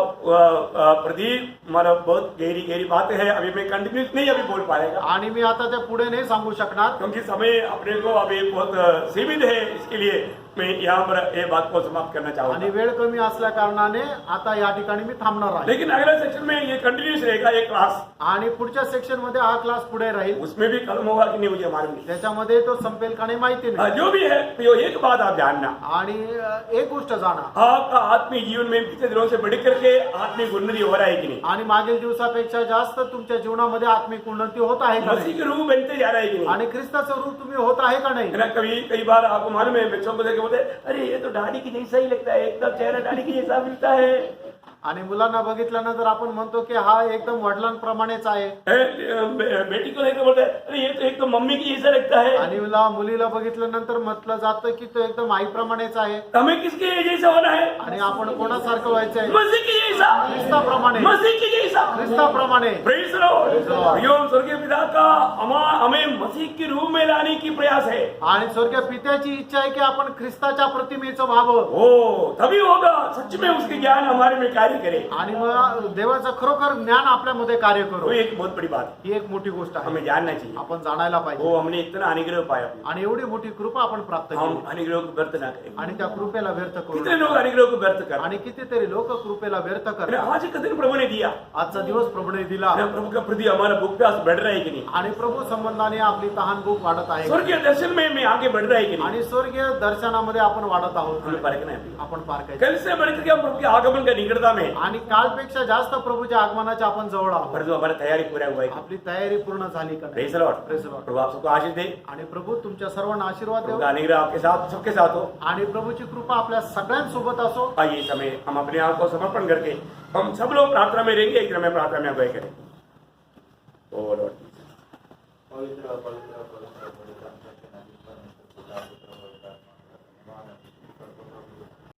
प्रदीप मतलब बहुत गहरी गहरी बातें हैं, अभी मैं कंटिन्यूस नहीं अभी बोल पाएगा आणि मी आता ते पुढे नाही सांगू शकणार क्योंकि समय अपने को अभी बहुत सीमित है। इसके लिए मैं यहाँ पर ये बात को समाप्त करना आणि चाहूंगा, वेळ कमी असल्या कारणाने आता या ठिकाणी मी थांबणार आहे. लेकिन अगला सेक्शन में ये कंटिन्यूस रहेगा एक क्लास, आणि पुढच्या सेक्शन मध्ये हा क्लास पुढे राहील. उसमें भी खत्म होगा कि नहीं मुझे मालूम नहीं। त्याच्यामध्ये तो संपेल का नाही माहिती नाही. जो भी है तो एक बात आप जानना, आणि एक गोष्ट जाणा, आपका आत्मिक जीवन में बीते दिनों से बढ़ करके आत्मिक उन्नति हो रहा है कि नहीं? आणि मागील दिवसापेक्षा जास्त तुमच्या जीवनामध्ये आत्मिक उन्नती होत आहे का मसीह नाही? के रूप बनते जा रहा है कि नहीं? आणि ख्रिस्ताचं रूप तुम्ही होत आहे का नाही? है ना? कई बार आपको मालूम है, बच्चों को देखे बोलते अरे ये तो दाढ़ी की जैसा ही लगता है, एकदम चेहरा दाढ़ी की जैसा मिलता है। आणि मुलांना बघितल्यानंतर आपण म्हणतो की हा एकदम वडिलांप्रमाणेच आहे. बेटी को देखकर बोलते हैं अरे ये तो एकदम मम्मी की जैसा लगता है। आणि मुलीला बघितल्यानंतर म्हटलं जातं की तो एकदम आईप्रमाणेच आहे. हमें किसके जैसा होना है? आणि आपण कोणासारखं व्हायचंय? मसीह की जैसा, ख्रिस्ताप्रमाणे. मसीह की जैसा। ख्रिस्ताप्रमाणे. Praise the Lord. यो स्वर्गीय पिता का हमें मसीह के रूप में लाने की प्रयास है। आणि स्वर्गीय पित्याची इच्छा आहे की आपण ख्रिस्ताच्या प्रतिमेचं व्हावं. ओ तभी होगा सच में उसके ज्ञान हमारे में कार्य करे। आणि मग देवाचं खरोखर ज्ञान आपल्यामध्ये कार्य वो करू. एक बहुत बड़ी बात है, ही एक मोठी गोष्ट आहे. हमें जानना चाहिए। आपण जाणायला पाहिजे. वो हमने इतना अनुग्रह पाया, आणि एवढी मोठी कृपा आपण प्राप्त हम केली अनुग्रह को व्यर्थ ना करें। आणि त्या कृपेला व्यर्थ कितने करू. लोग अनुग्रह को व्यर्थ कर, आणि कितीतरी लोक कृपेला व्यर्थ अरे करतात. आज का दिन प्रभु ने दिया, आजचा दिवस प्रभूने दिला अरे प्रभु का प्रति हमारा भूख प्यास बढ़ रहा है कि नहीं? आणि प्रभू संबंधाने आपली तहान भूक वाढत आहे. स्वर्गीय दर्शन में आगे बढ़ रहा है कि नहीं? आणि स्वर्गीय दर्शनामध्ये आपण वाढत आहोत. हमें परखना है। आपण पारखायचं. कल से बढ़कर के हम प्रभु के आगमन का निकटता में, आणि कालपेक्षा जास्त प्रभूच्या आगमनाच्या आपण जवळ आहोत. परंतु हमारी तैयारी पूरा हुआ है. आपली तयारी पूर्ण झाली का नाही? Praise the Lord. Praise the Lord. प्रभु आप सबको आशीष दे. आणि प्रभू तुमच्या सर्वांना आशीर्वाद प्रभु देव का अनुग्रह आपके साथ, सबके साथ हो. आणि प्रभूची कृपा आपल्या सगळ्यांसोबत असो. आइए इस समय हम अपने आप को समर्पण करके हम सब लोग प्रार्थना में रहेंगे. एक दिन में प्रार्थना में अगुवाई करें. ओ लॉर्ड. पवित्र पवित्र